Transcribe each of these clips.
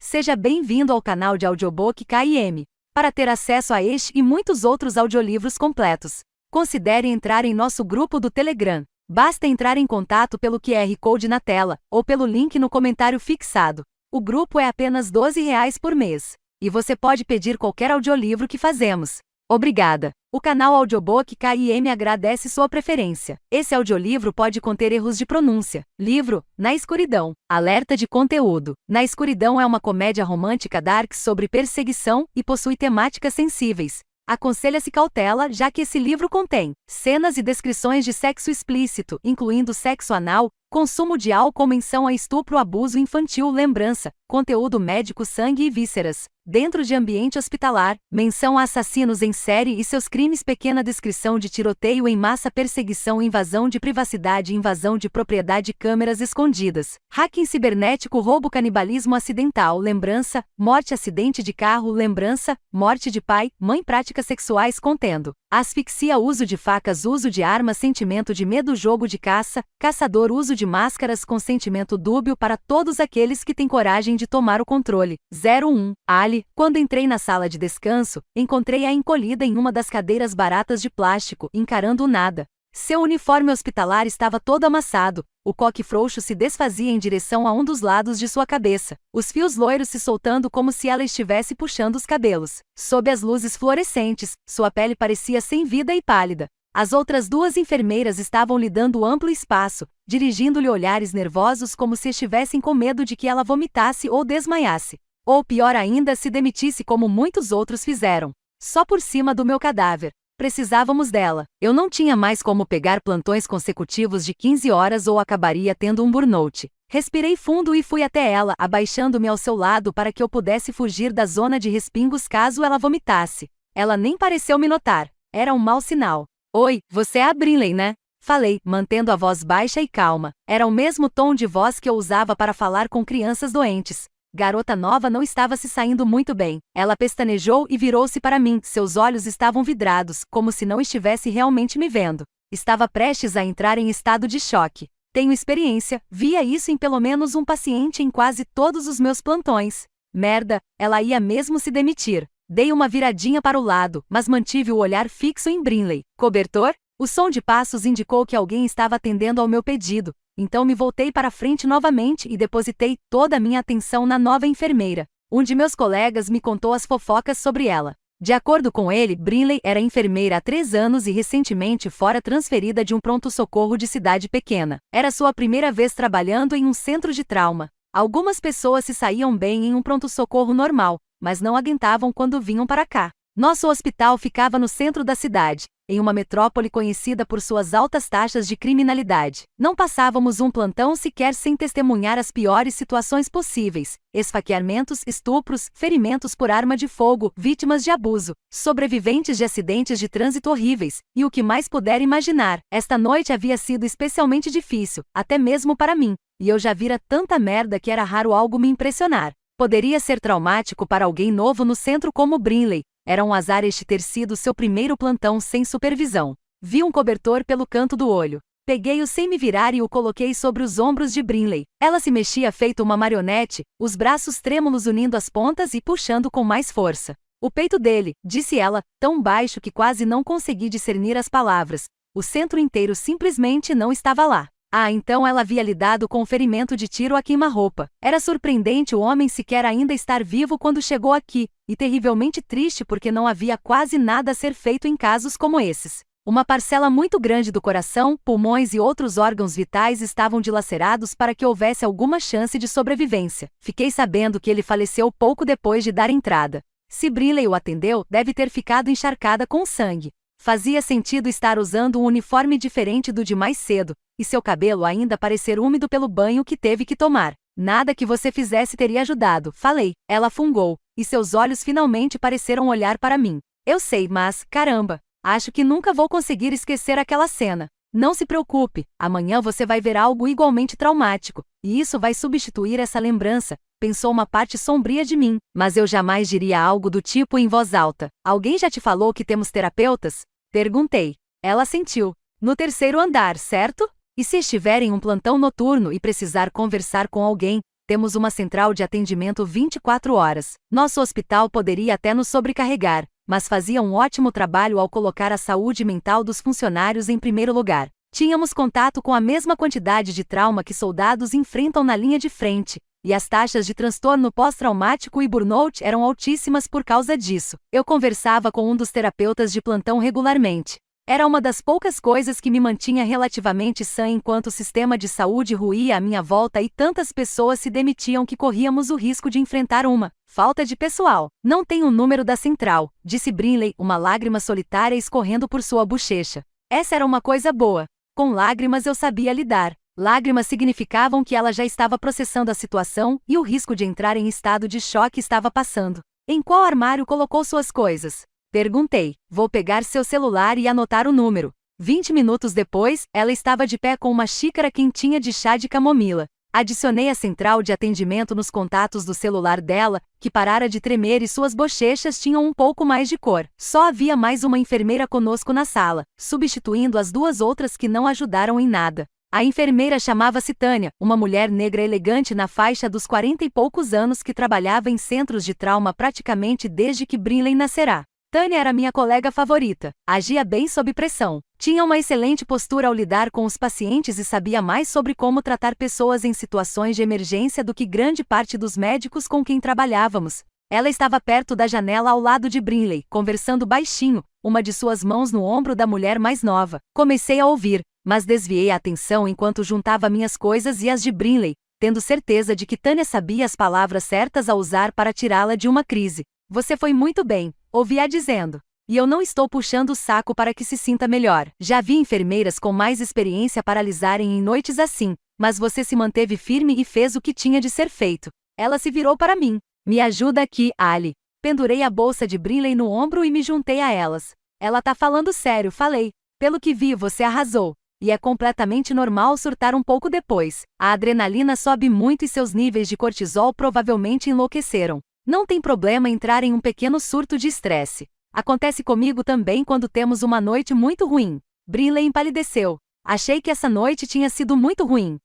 Seja bem-vindo ao canal de audiobook KM. Para ter acesso a este e muitos outros audiolivros completos, considere entrar em nosso grupo do Telegram. Basta entrar em contato pelo QR Code na tela, ou pelo link no comentário fixado. O grupo é apenas R$ 12 por mês. E você pode pedir qualquer audiolivro que fazemos. Obrigada! O canal Audiobook KM agradece sua preferência. Esse audiolivro pode conter erros de pronúncia. Livro, Na Escuridão. Alerta de conteúdo. Na Escuridão é uma comédia romântica dark sobre perseguição e possui temáticas sensíveis. Aconselha-se cautela, já que esse livro contém cenas e descrições de sexo explícito, incluindo sexo anal, consumo de álcool, menção a estupro, abuso infantil, lembrança, conteúdo médico, sangue e vísceras, dentro de ambiente hospitalar, menção a assassinos em série e seus crimes, pequena descrição de tiroteio em massa, perseguição, invasão de privacidade, invasão de propriedade, câmeras escondidas, hacking cibernético, roubo, canibalismo acidental, lembrança, morte, acidente de carro, lembrança, morte de pai, mãe, práticas sexuais contendo asfixia, uso de facas, uso de armas, sentimento de medo, jogo de caça, caçador, uso de máscaras, consentimento dúbio para todos aqueles que têm coragem de tomar o controle. 01. Ali, quando entrei na sala de descanso, encontrei-a encolhida em uma das cadeiras baratas de plástico, encarando o nada. Seu uniforme hospitalar estava todo amassado, o coque frouxo se desfazia em direção a um dos lados de sua cabeça, os fios loiros se soltando como se ela estivesse puxando os cabelos. Sob as luzes fluorescentes, sua pele parecia sem vida e pálida. As outras duas enfermeiras estavam lhe dando amplo espaço, dirigindo-lhe olhares nervosos como se estivessem com medo de que ela vomitasse ou desmaiasse. Ou pior ainda, se demitisse como muitos outros fizeram. Só por cima do meu cadáver. Precisávamos dela. Eu não tinha mais como pegar plantões consecutivos de 15 horas ou acabaria tendo um burnout. Respirei fundo e fui até ela, abaixando-me ao seu lado para que eu pudesse fugir da zona de respingos caso ela vomitasse. Ela nem pareceu me notar. Era um mau sinal. Oi, você é a Brinley, né? Falei, mantendo a voz baixa e calma. Era o mesmo tom de voz que eu usava para falar com crianças doentes. Garota nova não estava se saindo muito bem. Ela pestanejou e virou-se para mim. Seus olhos estavam vidrados, como se não estivesse realmente me vendo. Estava prestes a entrar em estado de choque. Tenho experiência, via isso em pelo menos um paciente em quase todos os meus plantões. Merda, ela ia mesmo se demitir. Dei uma viradinha para o lado, mas mantive o olhar fixo em Brinley. Cobertor? O som de passos indicou que alguém estava atendendo ao meu pedido. Então me voltei para frente novamente e depositei toda a minha atenção na nova enfermeira. Um de meus colegas me contou as fofocas sobre ela. De acordo com ele, Brinley era enfermeira há 3 anos e recentemente fora transferida de um pronto-socorro de cidade pequena. Era sua primeira vez trabalhando em um centro de trauma. Algumas pessoas se saíam bem em um pronto-socorro normal, mas não aguentavam quando vinham para cá. Nosso hospital ficava no centro da cidade, em uma metrópole conhecida por suas altas taxas de criminalidade. Não passávamos um plantão sequer sem testemunhar as piores situações possíveis: esfaqueamentos, estupros, ferimentos por arma de fogo, vítimas de abuso, sobreviventes de acidentes de trânsito horríveis, e o que mais puder imaginar. Esta noite havia sido especialmente difícil, até mesmo para mim, e eu já vira tanta merda que era raro algo me impressionar. Poderia ser traumático para alguém novo no centro como Brinley. Era um azar este ter sido seu primeiro plantão sem supervisão. Vi um cobertor pelo canto do olho. Peguei-o sem me virar e o coloquei sobre os ombros de Brinley. Ela se mexia feito uma marionete, os braços trêmulos unindo as pontas e puxando com mais força. O peito dele, disse ela, tão baixo que quase não consegui discernir as palavras. O centro inteiro simplesmente não estava lá. Ah, então ela havia lidado com o ferimento de tiro a queima-roupa. Era surpreendente o homem sequer ainda estar vivo quando chegou aqui, e terrivelmente triste porque não havia quase nada a ser feito em casos como esses. Uma parcela muito grande do coração, pulmões e outros órgãos vitais estavam dilacerados para que houvesse alguma chance de sobrevivência. Fiquei sabendo que ele faleceu pouco depois de dar entrada. Se Brinley o atendeu, deve ter ficado encharcada com sangue. Fazia sentido estar usando um uniforme diferente do de mais cedo, e seu cabelo ainda parecer úmido pelo banho que teve que tomar. Nada que você fizesse teria ajudado, falei. Ela fungou, e seus olhos finalmente pareceram olhar para mim. Eu sei, mas, caramba, acho que nunca vou conseguir esquecer aquela cena. Não se preocupe, amanhã você vai ver algo igualmente traumático, e isso vai substituir essa lembrança, pensou uma parte sombria de mim, mas eu jamais diria algo do tipo em voz alta. Alguém já te falou que temos terapeutas? Perguntei. Ela assentiu. No 3º andar, certo? E se estiver em um plantão noturno e precisar conversar com alguém, temos uma central de atendimento 24 horas. Nosso hospital poderia até nos sobrecarregar, mas fazia um ótimo trabalho ao colocar a saúde mental dos funcionários em primeiro lugar. Tínhamos contato com a mesma quantidade de trauma que soldados enfrentam na linha de frente, e as taxas de transtorno pós-traumático e burnout eram altíssimas por causa disso. Eu conversava com um dos terapeutas de plantão regularmente. Era uma das poucas coisas que me mantinha relativamente sã enquanto o sistema de saúde ruía à minha volta e tantas pessoas se demitiam que corríamos o risco de enfrentar uma falta de pessoal. Não tem o número da central, disse Brinley, uma lágrima solitária escorrendo por sua bochecha. Essa era uma coisa boa. Com lágrimas eu sabia lidar. Lágrimas significavam que ela já estava processando a situação e o risco de entrar em estado de choque estava passando. Em qual armário colocou suas coisas? Perguntei. Vou pegar seu celular e anotar o número. 20 minutos depois, ela estava de pé com uma xícara quentinha de chá de camomila. Adicionei a central de atendimento nos contatos do celular dela, que parara de tremer e suas bochechas tinham um pouco mais de cor. Só havia mais uma enfermeira conosco na sala, substituindo as duas outras que não ajudaram em nada. A enfermeira chamava-se Tânia, uma mulher negra elegante na faixa dos 40 e poucos anos que trabalhava em centros de trauma praticamente desde que Brinley nascerá. Tânia era minha colega favorita. Agia bem sob pressão. Tinha uma excelente postura ao lidar com os pacientes e sabia mais sobre como tratar pessoas em situações de emergência do que grande parte dos médicos com quem trabalhávamos. Ela estava perto da janela ao lado de Brinley, conversando baixinho, uma de suas mãos no ombro da mulher mais nova. Comecei a ouvir, mas desviei a atenção enquanto juntava minhas coisas e as de Brinley, tendo certeza de que Tânia sabia as palavras certas a usar para tirá-la de uma crise. Você foi muito bem, ouvi-a dizendo. E eu não estou puxando o saco para que se sinta melhor. Já vi enfermeiras com mais experiência paralisarem em noites assim, mas você se manteve firme e fez o que tinha de ser feito. Ela se virou para mim. Me ajuda aqui, Ali. Pendurei a bolsa de Brinley no ombro e me juntei a elas. Ela tá falando sério, falei. Pelo que vi, você arrasou. E é completamente normal surtar um pouco depois. A adrenalina sobe muito e seus níveis de cortisol provavelmente enlouqueceram. Não tem problema entrar em um pequeno surto de estresse. Acontece comigo também quando temos uma noite muito ruim. Brinley empalideceu. Achei que essa noite tinha sido muito ruim.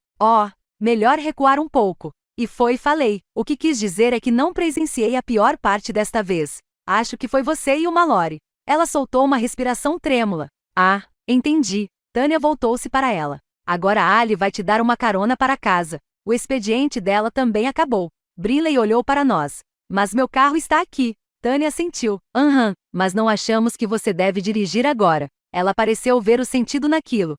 Melhor recuar um pouco. E falei. O que quis dizer é que não presenciei a pior parte desta vez. Acho que foi você e o Mallory. Ela soltou uma respiração trêmula. Entendi. Tânia voltou-se para ela. Agora a Ali vai te dar uma carona para casa. O expediente dela também acabou. Brinley olhou para nós. Mas meu carro está aqui. Tânia assentiu. Mas não achamos que você deve dirigir agora. Ela pareceu ver o sentido naquilo.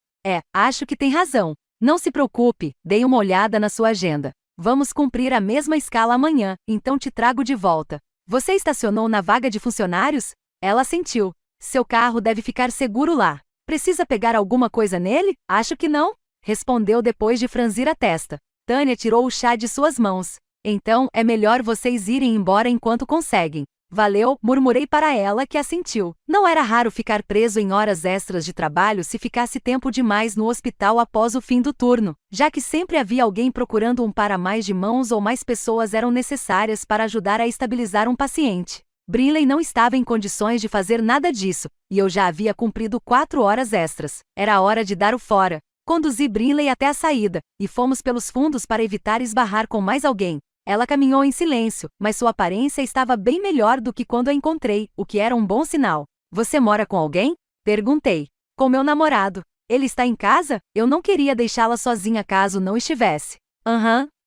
Acho que tem razão. Não se preocupe, dei uma olhada na sua agenda. Vamos cumprir a mesma escala amanhã, então te trago de volta. Você estacionou na vaga de funcionários? Ela assentiu. Seu carro deve ficar seguro lá. Precisa pegar alguma coisa nele? Acho que não. Respondeu depois de franzir a testa. Tânia tirou o chá de suas mãos. Então, é melhor vocês irem embora enquanto conseguem. Valeu, murmurei para ela que assentiu. Não era raro ficar preso em horas extras de trabalho se ficasse tempo demais no hospital após o fim do turno, já que sempre havia alguém procurando um par a mais de mãos ou mais pessoas eram necessárias para ajudar a estabilizar um paciente. Brinley não estava em condições de fazer nada disso, e eu já havia cumprido 4 horas extras. Era hora de dar o fora. Conduzi Brinley até a saída, e fomos pelos fundos para evitar esbarrar com mais alguém. Ela caminhou em silêncio, mas sua aparência estava bem melhor do que quando a encontrei, o que era um bom sinal. Você mora com alguém? Perguntei. Com meu namorado. Ele está em casa? Eu não queria deixá-la sozinha caso não estivesse.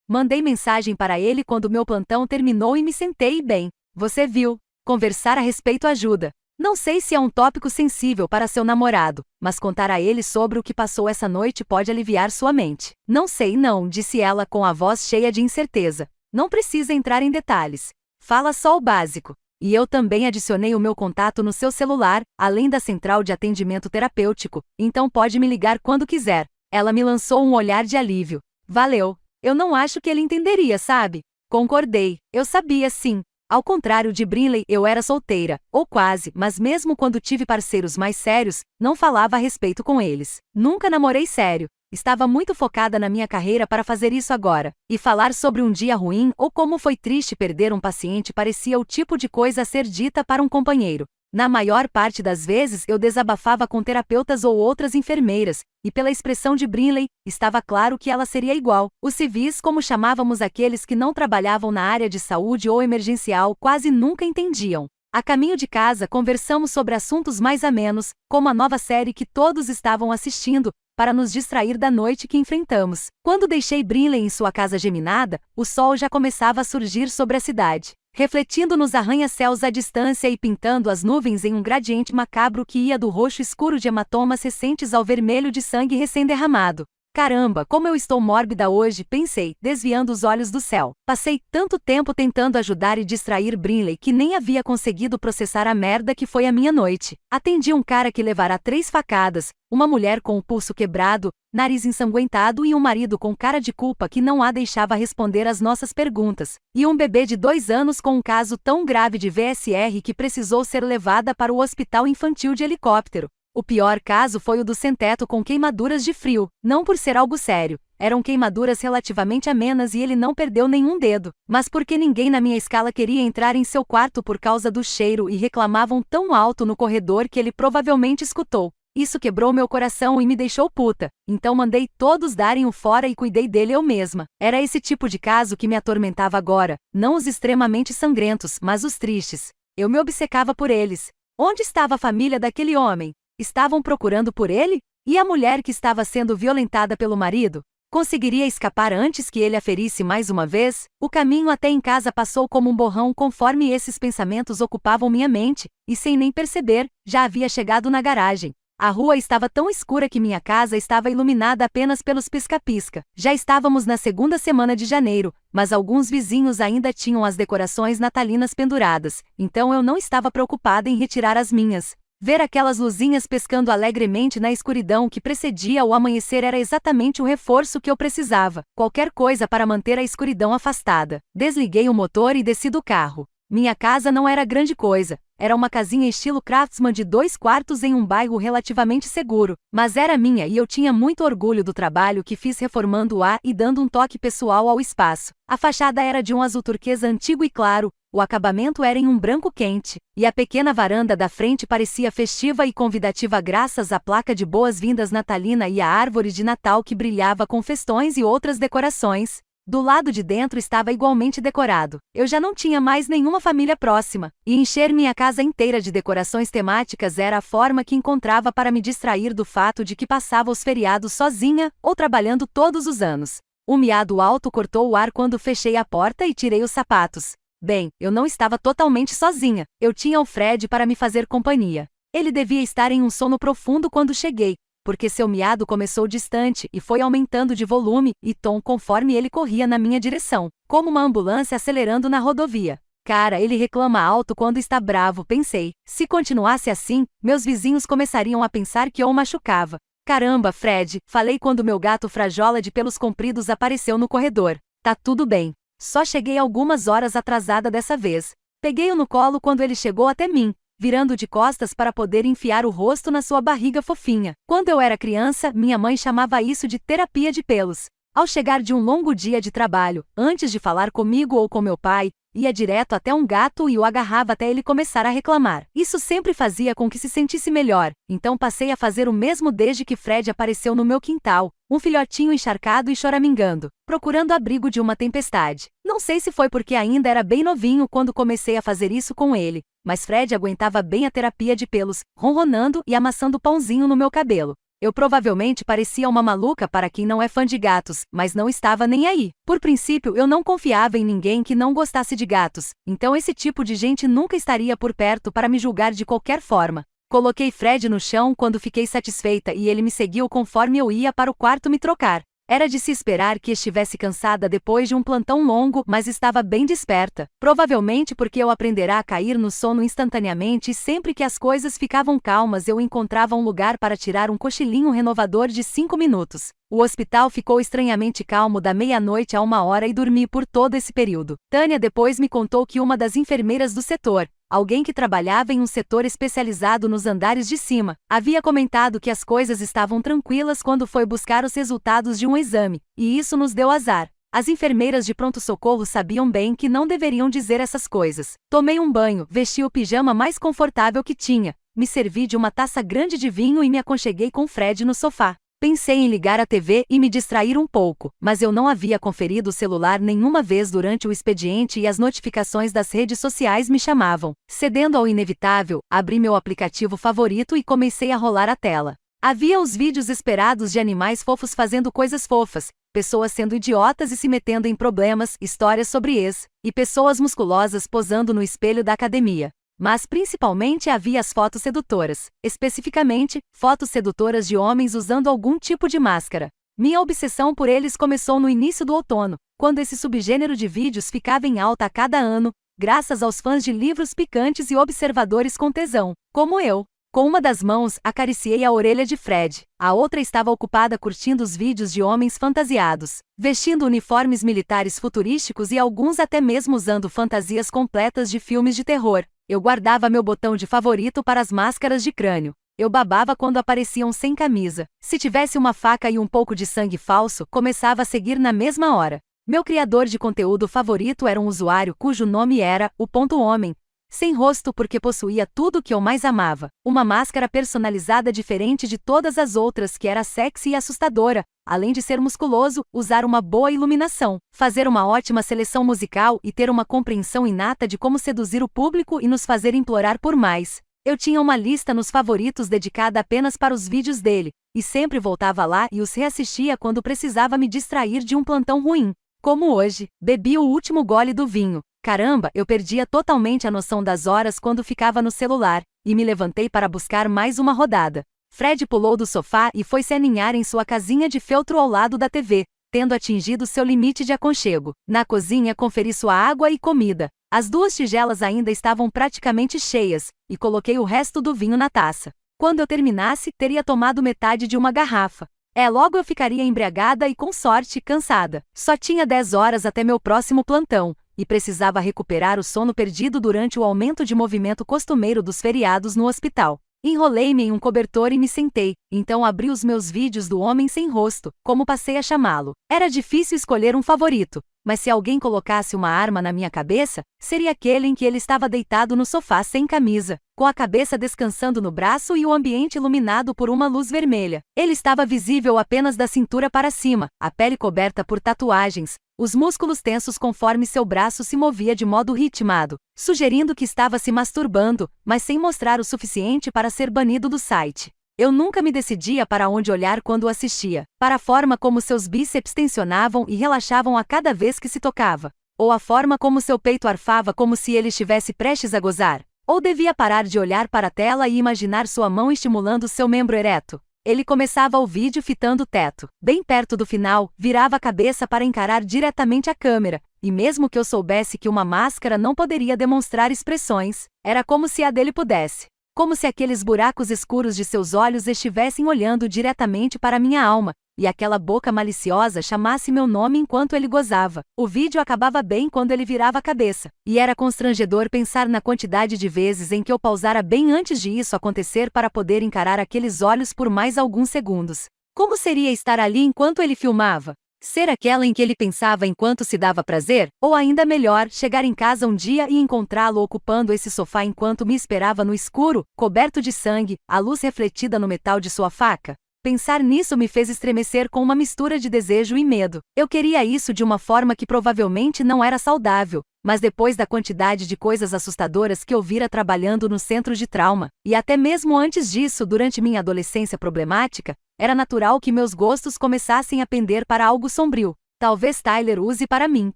Mandei mensagem para ele quando meu plantão terminou e me sentei bem. Você viu? Conversar a respeito ajuda. Não sei se é um tópico sensível para seu namorado, mas contar a ele sobre o que passou essa noite pode aliviar sua mente. Não sei não, disse ela com a voz cheia de incerteza. Não precisa entrar em detalhes. Fala só o básico. E eu também adicionei o meu contato no seu celular, além da central de atendimento terapêutico, então pode me ligar quando quiser. Ela me lançou um olhar de alívio. Valeu. Eu não acho que ele entenderia, sabe? Concordei. Eu sabia sim. Ao contrário de Brinley, eu era solteira, ou quase, mas mesmo quando tive parceiros mais sérios, não falava a respeito com eles. Nunca namorei sério. Estava muito focada na minha carreira para fazer isso agora. E falar sobre um dia ruim ou como foi triste perder um paciente parecia o tipo de coisa a ser dita para um companheiro. Na maior parte das vezes eu desabafava com terapeutas ou outras enfermeiras, e pela expressão de Brinley, estava claro que ela seria igual. Os civis, como chamávamos aqueles que não trabalhavam na área de saúde ou emergencial, quase nunca entendiam. A caminho de casa conversamos sobre assuntos mais amenos, como a nova série que todos estavam assistindo, para nos distrair da noite que enfrentamos. Quando deixei Brinley em sua casa geminada, o sol já começava a surgir sobre a cidade, refletindo nos arranha-céus à distância e pintando as nuvens em um gradiente macabro que ia do roxo escuro de hematomas recentes ao vermelho de sangue recém-derramado. Caramba, como eu estou mórbida hoje, pensei, desviando os olhos do céu. Passei tanto tempo tentando ajudar e distrair Brinley que nem havia conseguido processar a merda que foi a minha noite. Atendi um cara que levará 3 facadas, uma mulher com o pulso quebrado, nariz ensanguentado e um marido com cara de culpa que não a deixava responder às nossas perguntas. E um bebê de 2 anos com um caso tão grave de VSR que precisou ser levada para o hospital infantil de helicóptero. O pior caso foi o do sem-teto com queimaduras de frio, não por ser algo sério. Eram queimaduras relativamente amenas e ele não perdeu nenhum dedo, mas porque ninguém na minha escala queria entrar em seu quarto por causa do cheiro e reclamavam tão alto no corredor que ele provavelmente escutou. Isso quebrou meu coração e me deixou puta, então mandei todos darem o fora e cuidei dele eu mesma. Era esse tipo de caso que me atormentava agora, não os extremamente sangrentos, mas os tristes. Eu me obcecava por eles. Onde estava a família daquele homem? Estavam procurando por ele? E a mulher que estava sendo violentada pelo marido? Conseguiria escapar antes que ele a ferisse mais uma vez? O caminho até em casa passou como um borrão conforme esses pensamentos ocupavam minha mente, e sem nem perceber, já havia chegado na garagem. A rua estava tão escura que minha casa estava iluminada apenas pelos pisca-pisca. Já estávamos na segunda semana de janeiro, mas alguns vizinhos ainda tinham as decorações natalinas penduradas, então eu não estava preocupada em retirar as minhas. Ver aquelas luzinhas pescando alegremente na escuridão que precedia o amanhecer era exatamente o reforço que eu precisava. Qualquer coisa para manter a escuridão afastada. Desliguei o motor e desci do carro. Minha casa não era grande coisa. Era uma casinha estilo Craftsman de 2 quartos em um bairro relativamente seguro. Mas era minha e eu tinha muito orgulho do trabalho que fiz reformando-a e dando um toque pessoal ao espaço. A fachada era de um azul turquesa antigo e claro. O acabamento era em um branco quente, e a pequena varanda da frente parecia festiva e convidativa graças à placa de boas-vindas natalina e à árvore de Natal que brilhava com festões e outras decorações. Do lado de dentro estava igualmente decorado. Eu já não tinha mais nenhuma família próxima, e encher minha casa inteira de decorações temáticas era a forma que encontrava para me distrair do fato de que passava os feriados sozinha ou trabalhando todos os anos. Um miado alto cortou o ar quando fechei a porta e tirei os sapatos. Bem, eu não estava totalmente sozinha. Eu tinha o Fred para me fazer companhia. Ele devia estar em um sono profundo quando cheguei, porque seu miado começou distante e foi aumentando de volume e tom conforme ele corria na minha direção, como uma ambulância acelerando na rodovia. Cara, ele reclama alto quando está bravo, pensei. Se continuasse assim, meus vizinhos começariam a pensar que eu o machucava. Caramba, Fred, falei quando meu gato frajola de pelos compridos apareceu no corredor. Tá tudo bem. Só cheguei algumas horas atrasada dessa vez. Peguei-o no colo quando ele chegou até mim, virando de costas para poder enfiar o rosto na sua barriga fofinha. Quando eu era criança, minha mãe chamava isso de terapia de pelos. Ao chegar de um longo dia de trabalho, antes de falar comigo ou com meu pai, ia direto até um gato e o agarrava até ele começar a reclamar. Isso sempre fazia com que se sentisse melhor, então passei a fazer o mesmo desde que Fred apareceu no meu quintal, um filhotinho encharcado e choramingando, procurando abrigo de uma tempestade. Não sei se foi porque ainda era bem novinho quando comecei a fazer isso com ele, mas Fred aguentava bem a terapia de pelos, ronronando e amassando pãozinho no meu cabelo. Eu provavelmente parecia uma maluca para quem não é fã de gatos, mas não estava nem aí. Por princípio, eu não confiava em ninguém que não gostasse de gatos, então esse tipo de gente nunca estaria por perto para me julgar de qualquer forma. Coloquei Fred no chão quando fiquei satisfeita e ele me seguiu conforme eu ia para o quarto me trocar. Era de se esperar que estivesse cansada depois de um plantão longo, mas estava bem desperta. Provavelmente porque eu aprenderá a cair no sono instantaneamente e sempre que as coisas ficavam calmas eu encontrava um lugar para tirar um cochilinho renovador de 5 minutos. O hospital ficou estranhamente calmo da meia-noite a 1h e dormi por todo esse período. Tânia depois me contou que uma das enfermeiras do setor, alguém que trabalhava em um setor especializado nos andares de cima, havia comentado que as coisas estavam tranquilas quando foi buscar os resultados de um exame, e isso nos deu azar. As enfermeiras de pronto-socorro sabiam bem que não deveriam dizer essas coisas. Tomei um banho, vesti o pijama mais confortável que tinha, me servi de uma taça grande de vinho e me aconcheguei com Fred no sofá. Pensei em ligar a TV e me distrair um pouco, mas eu não havia conferido o celular nenhuma vez durante o expediente e as notificações das redes sociais me chamavam. Cedendo ao inevitável, abri meu aplicativo favorito e comecei a rolar a tela. Havia os vídeos esperados de animais fofos fazendo coisas fofas, pessoas sendo idiotas e se metendo em problemas, histórias sobre ex, e pessoas musculosas posando no espelho da academia. Mas principalmente havia as fotos sedutoras, especificamente, fotos sedutoras de homens usando algum tipo de máscara. Minha obsessão por eles começou no início do outono, quando esse subgênero de vídeos ficava em alta a cada ano, graças aos fãs de livros picantes e observadores com tesão, como eu. Com uma das mãos, acariciei a orelha de Fred, a outra estava ocupada curtindo os vídeos de homens fantasiados, vestindo uniformes militares futurísticos e alguns até mesmo usando fantasias completas de filmes de terror. Eu guardava meu botão de favorito para as máscaras de crânio. Eu babava quando apareciam sem camisa. Se tivesse uma faca e um pouco de sangue falso, começava a seguir na mesma hora. Meu criador de conteúdo favorito era um usuário cujo nome era o Homem, sem rosto porque possuía tudo o que eu mais amava. Uma máscara personalizada diferente de todas as outras que era sexy e assustadora, além de ser musculoso, usar uma boa iluminação, fazer uma ótima seleção musical e ter uma compreensão inata de como seduzir o público e nos fazer implorar por mais. Eu tinha uma lista nos favoritos dedicada apenas para os vídeos dele, e sempre voltava lá e os reassistia quando precisava me distrair de um plantão ruim. Como hoje, bebi o último gole do vinho. Caramba, eu perdia totalmente a noção das horas quando ficava no celular, e me levantei para buscar mais uma rodada. Fred pulou do sofá e foi se aninhar em sua casinha de feltro ao lado da TV, tendo atingido seu limite de aconchego. Na cozinha conferi sua água e comida. As 2 tigelas ainda estavam praticamente cheias, e coloquei o resto do vinho na taça. Quando eu terminasse, teria tomado metade de uma garrafa. Logo eu ficaria embriagada e, com sorte, cansada. Só tinha 10 horas até meu próximo plantão, e precisava recuperar o sono perdido durante o aumento de movimento costumeiro dos feriados no hospital. Enrolei-me em um cobertor e me sentei, então abri os meus vídeos do homem sem rosto, como passei a chamá-lo. Era difícil escolher um favorito, mas se alguém colocasse uma arma na minha cabeça, seria aquele em que ele estava deitado no sofá sem camisa, com a cabeça descansando no braço e o ambiente iluminado por uma luz vermelha. Ele estava visível apenas da cintura para cima, a pele coberta por tatuagens, os músculos tensos conforme seu braço se movia de modo ritmado, sugerindo que estava se masturbando, mas sem mostrar o suficiente para ser banido do site. Eu nunca me decidia para onde olhar quando o assistia, para a forma como seus bíceps tensionavam e relaxavam a cada vez que se tocava, ou a forma como seu peito arfava como se ele estivesse prestes a gozar, ou devia parar de olhar para a tela e imaginar sua mão estimulando seu membro ereto. Ele começava o vídeo fitando o teto. Bem perto do final, virava a cabeça para encarar diretamente a câmera, e mesmo que eu soubesse que uma máscara não poderia demonstrar expressões, era como se a dele pudesse. Como se aqueles buracos escuros de seus olhos estivessem olhando diretamente para minha alma, e aquela boca maliciosa chamasse meu nome enquanto ele gozava. O vídeo acabava bem quando ele virava a cabeça, e era constrangedor pensar na quantidade de vezes em que eu pausara bem antes de isso acontecer para poder encarar aqueles olhos por mais alguns segundos. Como seria estar ali enquanto ele filmava? Ser aquela em que ele pensava enquanto se dava prazer? Ou ainda melhor, chegar em casa um dia e encontrá-lo ocupando esse sofá enquanto me esperava no escuro, coberto de sangue, a luz refletida no metal de sua faca? Pensar nisso me fez estremecer com uma mistura de desejo e medo. Eu queria isso de uma forma que provavelmente não era saudável, mas depois da quantidade de coisas assustadoras que eu vira trabalhando no centro de trauma, e até mesmo antes disso durante minha adolescência problemática, era natural que meus gostos começassem a pender para algo sombrio. Talvez Tyler use para mim,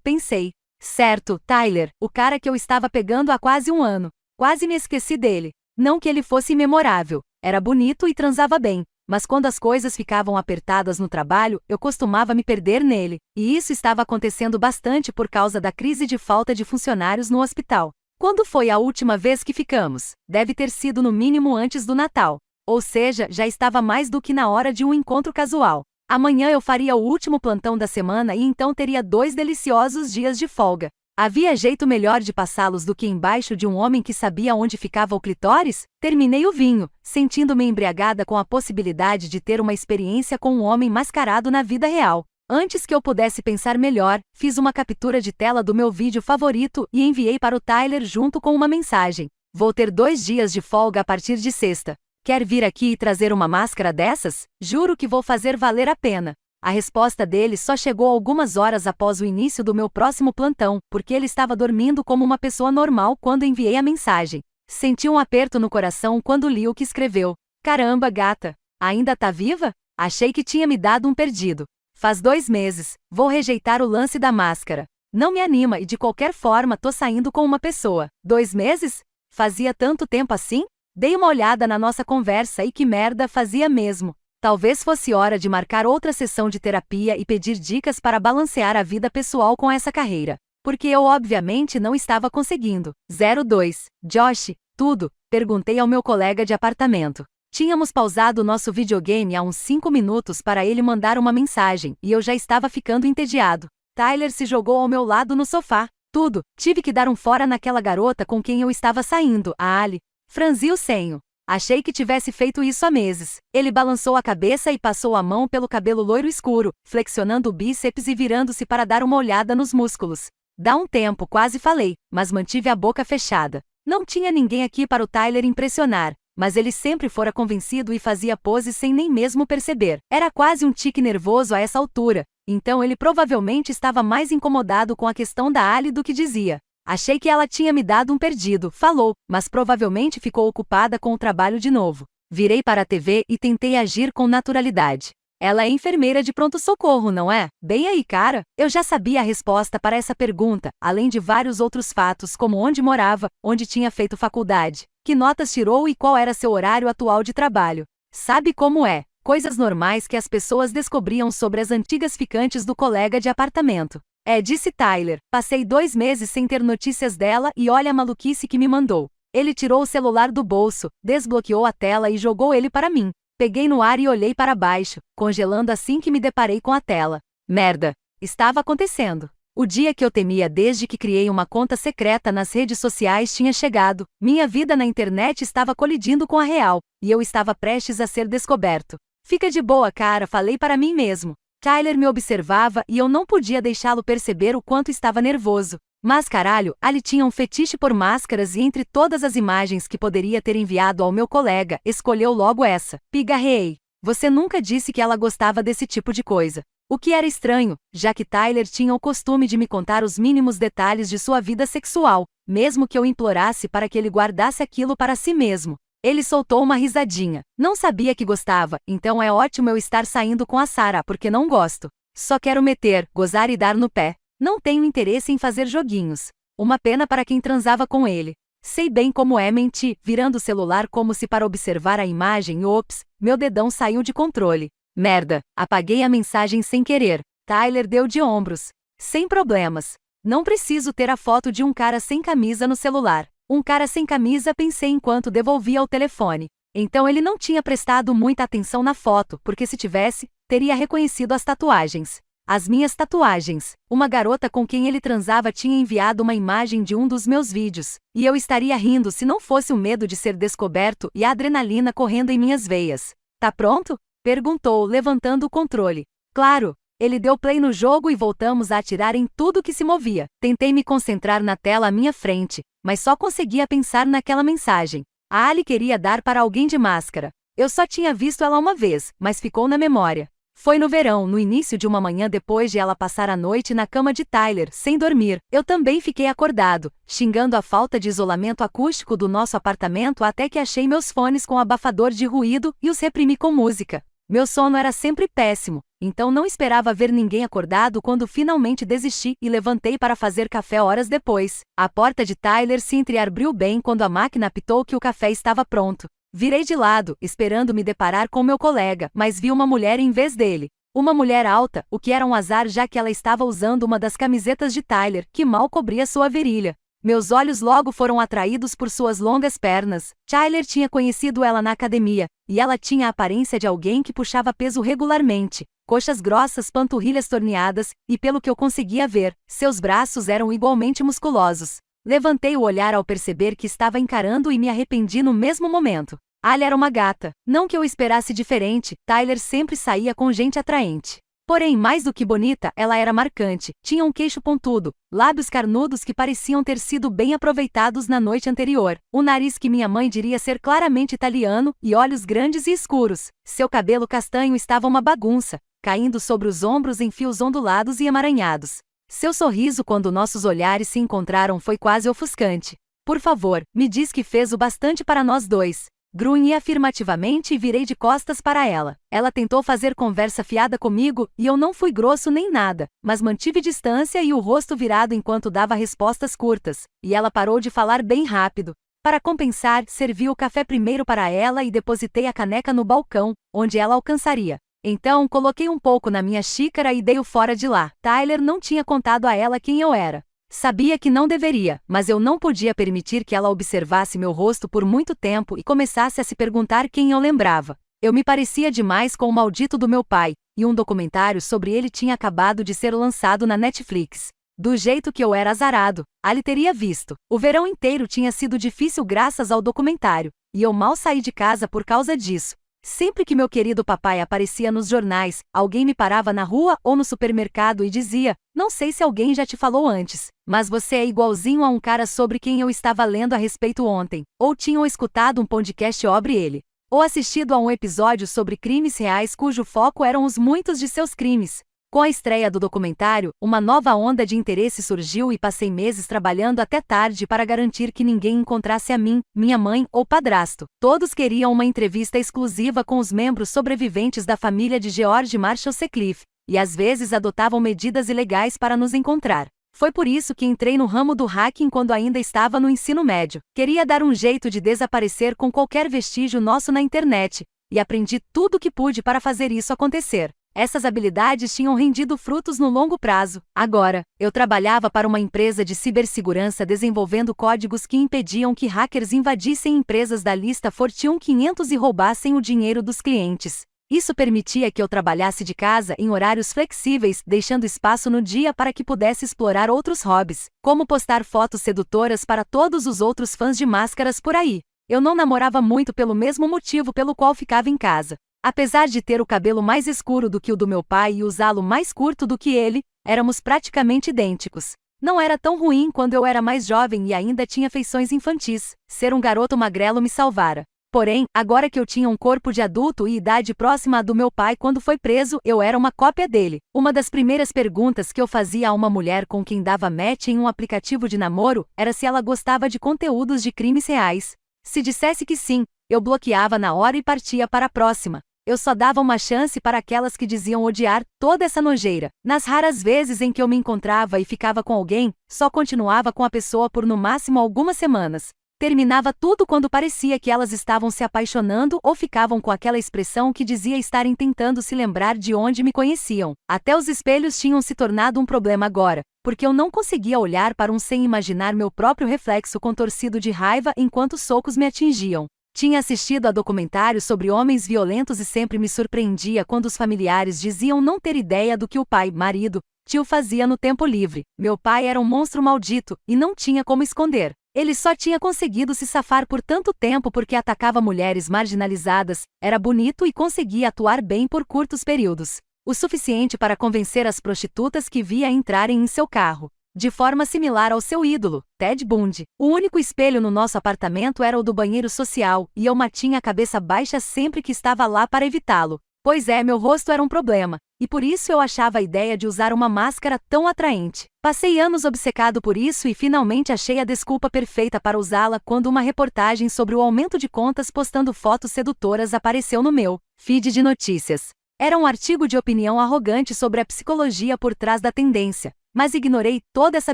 pensei. Certo, Tyler, o cara que eu estava pegando há quase um ano. Quase me esqueci dele. Não que ele fosse memorável, era bonito e transava bem, mas quando as coisas ficavam apertadas no trabalho, eu costumava me perder nele, e isso estava acontecendo bastante por causa da crise de falta de funcionários no hospital. Quando foi a última vez que ficamos? Deve ter sido no mínimo antes do Natal. Ou seja, já estava mais do que na hora de um encontro casual. Amanhã eu faria o último plantão da semana e então teria 2 deliciosos dias de folga. Havia jeito melhor de passá-los do que embaixo de um homem que sabia onde ficava o clitóris? Terminei o vinho, sentindo-me embriagada com a possibilidade de ter uma experiência com um homem mascarado na vida real. Antes que eu pudesse pensar melhor, fiz uma captura de tela do meu vídeo favorito e enviei para o Tyler junto com uma mensagem. Vou ter 2 dias de folga a partir de sexta. Quer vir aqui e trazer uma máscara dessas? Juro que vou fazer valer a pena. A resposta dele só chegou algumas horas após o início do meu próximo plantão, porque ele estava dormindo como uma pessoa normal quando enviei a mensagem. Senti um aperto no coração quando li o que escreveu. Caramba, gata! Ainda tá viva? Achei que tinha me dado um perdido. Faz 2 meses, vou rejeitar o lance da máscara. Não me anima e de qualquer forma tô saindo com uma pessoa. 2 meses? Fazia tanto tempo assim? Dei uma olhada na nossa conversa e que merda fazia mesmo. Talvez fosse hora de marcar outra sessão de terapia e pedir dicas para balancear a vida pessoal com essa carreira. Porque eu obviamente não estava conseguindo. 02. Josh, tudo? Perguntei ao meu colega de apartamento. Tínhamos pausado nosso videogame há uns 5 minutos para ele mandar uma mensagem, e eu já estava ficando entediado. Tyler se jogou ao meu lado no sofá. Tudo, tive que dar um fora naquela garota com quem eu estava saindo, a Ali. Franzi o senho. Achei que tivesse feito isso há meses. Ele balançou a cabeça e passou a mão pelo cabelo loiro escuro, flexionando o bíceps e virando-se para dar uma olhada nos músculos. Dá um tempo, quase falei, mas mantive a boca fechada. Não tinha ninguém aqui para o Tyler impressionar, mas ele sempre fora convencido e fazia poses sem nem mesmo perceber. Era quase um tique nervoso a essa altura, então ele provavelmente estava mais incomodado com a questão da Ali do que dizia. Achei que ela tinha me dado um perdido, falou, mas provavelmente ficou ocupada com o trabalho de novo. Virei para a TV e tentei agir com naturalidade. Ela é enfermeira de pronto-socorro, não é? Bem aí, cara. Eu já sabia a resposta para essa pergunta, além de vários outros fatos como onde morava, onde tinha feito faculdade, que notas tirou e qual era seu horário atual de trabalho. Sabe como é? Coisas normais que as pessoas descobriam sobre as antigas ficantes do colega de apartamento. Disse Tyler. Passei 2 meses sem ter notícias dela e olha a maluquice que me mandou. Ele tirou o celular do bolso, desbloqueou a tela e jogou ele para mim. Peguei no ar e olhei para baixo, congelando assim que me deparei com a tela. Merda! Estava acontecendo. O dia que eu temia desde que criei uma conta secreta nas redes sociais tinha chegado. Minha vida na internet estava colidindo com a real, e eu estava prestes a ser descoberto. Fica de boa, cara, falei para mim mesmo. Tyler me observava e eu não podia deixá-lo perceber o quanto estava nervoso. Mas caralho, Ali tinha um fetiche por máscaras e entre todas as imagens que poderia ter enviado ao meu colega, escolheu logo essa. Pigarreei. Você nunca disse que ela gostava desse tipo de coisa. O que era estranho, já que Tyler tinha o costume de me contar os mínimos detalhes de sua vida sexual, mesmo que eu implorasse para que ele guardasse aquilo para si mesmo. Ele soltou uma risadinha. Não sabia que gostava, então é ótimo eu estar saindo com a Sarah porque não gosto. Só quero meter, gozar e dar no pé. Não tenho interesse em fazer joguinhos. Uma pena para quem transava com ele. Sei bem como é mentir, virando o celular como se para observar a imagem e ops, meu dedão saiu de controle. Merda, apaguei a mensagem sem querer. Tyler deu de ombros. Sem problemas. Não preciso ter a foto de um cara sem camisa no celular. Um cara sem camisa, pensei enquanto devolvia o telefone. Então ele não tinha prestado muita atenção na foto, porque se tivesse, teria reconhecido as tatuagens. As minhas tatuagens. Uma garota com quem ele transava tinha enviado uma imagem de um dos meus vídeos, e eu estaria rindo se não fosse o medo de ser descoberto e a adrenalina correndo em minhas veias. Tá pronto? Perguntou, levantando o controle. Claro. Ele deu play no jogo e voltamos a atirar em tudo que se movia. Tentei me concentrar na tela à minha frente, mas só conseguia pensar naquela mensagem. A Ali queria dar para alguém de máscara. Eu só tinha visto ela uma vez, mas ficou na memória. Foi no verão, no início de uma manhã depois de ela passar a noite na cama de Tyler, sem dormir. Eu também fiquei acordado, xingando a falta de isolamento acústico do nosso apartamento até que achei meus fones com abafador de ruído e os reprimi com música. Meu sono era sempre péssimo, então não esperava ver ninguém acordado quando finalmente desisti e levantei para fazer café horas depois. A porta de Tyler se entreabriu bem quando a máquina apitou que o café estava pronto. Virei de lado, esperando me deparar com meu colega, mas vi uma mulher em vez dele. Uma mulher alta, o que era um azar já que ela estava usando uma das camisetas de Tyler, que mal cobria sua virilha. Meus olhos logo foram atraídos por suas longas pernas. Tyler tinha conhecido ela na academia, e ela tinha a aparência de alguém que puxava peso regularmente. Coxas grossas, panturrilhas torneadas, e pelo que eu conseguia ver, seus braços eram igualmente musculosos. Levantei o olhar ao perceber que estava encarando e me arrependi no mesmo momento. Ali era uma gata. Não que eu esperasse diferente, Tyler sempre saía com gente atraente. Porém, mais do que bonita, ela era marcante, tinha um queixo pontudo, lábios carnudos que pareciam ter sido bem aproveitados na noite anterior, um nariz que minha mãe diria ser claramente italiano e olhos grandes e escuros. Seu cabelo castanho estava uma bagunça, caindo sobre os ombros em fios ondulados e emaranhados. Seu sorriso quando nossos olhares se encontraram foi quase ofuscante. Por favor, me diz que fez o bastante para nós dois. Grunhi afirmativamente e virei de costas para ela. Ela tentou fazer conversa fiada comigo e eu não fui grosso nem nada, mas mantive distância e o rosto virado enquanto dava respostas curtas, e ela parou de falar bem rápido. Para compensar, servi o café primeiro para ela e depositei a caneca no balcão, onde ela alcançaria. Então, coloquei um pouco na minha xícara e dei-o fora de lá. Tyler não tinha contado a ela quem eu era. Sabia que não deveria, mas eu não podia permitir que ela observasse meu rosto por muito tempo e começasse a se perguntar quem eu lembrava. Eu me parecia demais com o maldito do meu pai, e um documentário sobre ele tinha acabado de ser lançado na Netflix. Do jeito que eu era azarado, Ali teria visto. O verão inteiro tinha sido difícil graças ao documentário, e eu mal saí de casa por causa disso. Sempre que meu querido papai aparecia nos jornais, alguém me parava na rua ou no supermercado e dizia: não sei se alguém já te falou antes, mas você é igualzinho a um cara sobre quem eu estava lendo a respeito ontem, ou tinham escutado um podcast sobre ele, ou assistido a um episódio sobre crimes reais cujo foco eram os muitos de seus crimes. Com a estreia do documentário, uma nova onda de interesse surgiu e passei meses trabalhando até tarde para garantir que ninguém encontrasse a mim, minha mãe ou padrasto. Todos queriam uma entrevista exclusiva com os membros sobreviventes da família de George Marshall Sutcliffe, e às vezes adotavam medidas ilegais para nos encontrar. Foi por isso que entrei no ramo do hacking quando ainda estava no ensino médio. Queria dar um jeito de desaparecer com qualquer vestígio nosso na internet, e aprendi tudo o que pude para fazer isso acontecer. Essas habilidades tinham rendido frutos no longo prazo. Agora, eu trabalhava para uma empresa de cibersegurança desenvolvendo códigos que impediam que hackers invadissem empresas da lista Fortune 500 e roubassem o dinheiro dos clientes. Isso permitia que eu trabalhasse de casa em horários flexíveis, deixando espaço no dia para que pudesse explorar outros hobbies, como postar fotos sedutoras para todos os outros fãs de máscaras por aí. Eu não namorava muito pelo mesmo motivo pelo qual ficava em casa. Apesar de ter o cabelo mais escuro do que o do meu pai e usá-lo mais curto do que ele, éramos praticamente idênticos. Não era tão ruim quando eu era mais jovem e ainda tinha feições infantis. Ser um garoto magrelo me salvara. Porém, agora que eu tinha um corpo de adulto e idade próxima à do meu pai quando foi preso, eu era uma cópia dele. Uma das primeiras perguntas que eu fazia a uma mulher com quem dava match em um aplicativo de namoro era se ela gostava de conteúdos de crimes reais. Se dissesse que sim, eu bloqueava na hora e partia para a próxima. Eu só dava uma chance para aquelas que diziam odiar toda essa nojeira. Nas raras vezes em que eu me encontrava e ficava com alguém, só continuava com a pessoa por no máximo algumas semanas. Terminava tudo quando parecia que elas estavam se apaixonando ou ficavam com aquela expressão que dizia estarem tentando se lembrar de onde me conheciam. Até os espelhos tinham se tornado um problema agora, porque eu não conseguia olhar para um sem imaginar meu próprio reflexo contorcido de raiva enquanto socos me atingiam. Tinha assistido a documentários sobre homens violentos e sempre me surpreendia quando os familiares diziam não ter ideia do que o pai, marido, tio fazia no tempo livre. Meu pai era um monstro maldito, e não tinha como esconder. Ele só tinha conseguido se safar por tanto tempo porque atacava mulheres marginalizadas, era bonito e conseguia atuar bem por curtos períodos. O suficiente para convencer as prostitutas que via entrarem em seu carro. De forma similar ao seu ídolo, Ted Bundy. O único espelho no nosso apartamento era o do banheiro social, e eu mantinha a cabeça baixa sempre que estava lá para evitá-lo. Pois é, meu rosto era um problema, e por isso eu achava a ideia de usar uma máscara tão atraente. Passei anos obcecado por isso e finalmente achei a desculpa perfeita para usá-la quando uma reportagem sobre o aumento de contas postando fotos sedutoras apareceu no meu feed de notícias. Era um artigo de opinião arrogante sobre a psicologia por trás da tendência. Mas ignorei toda essa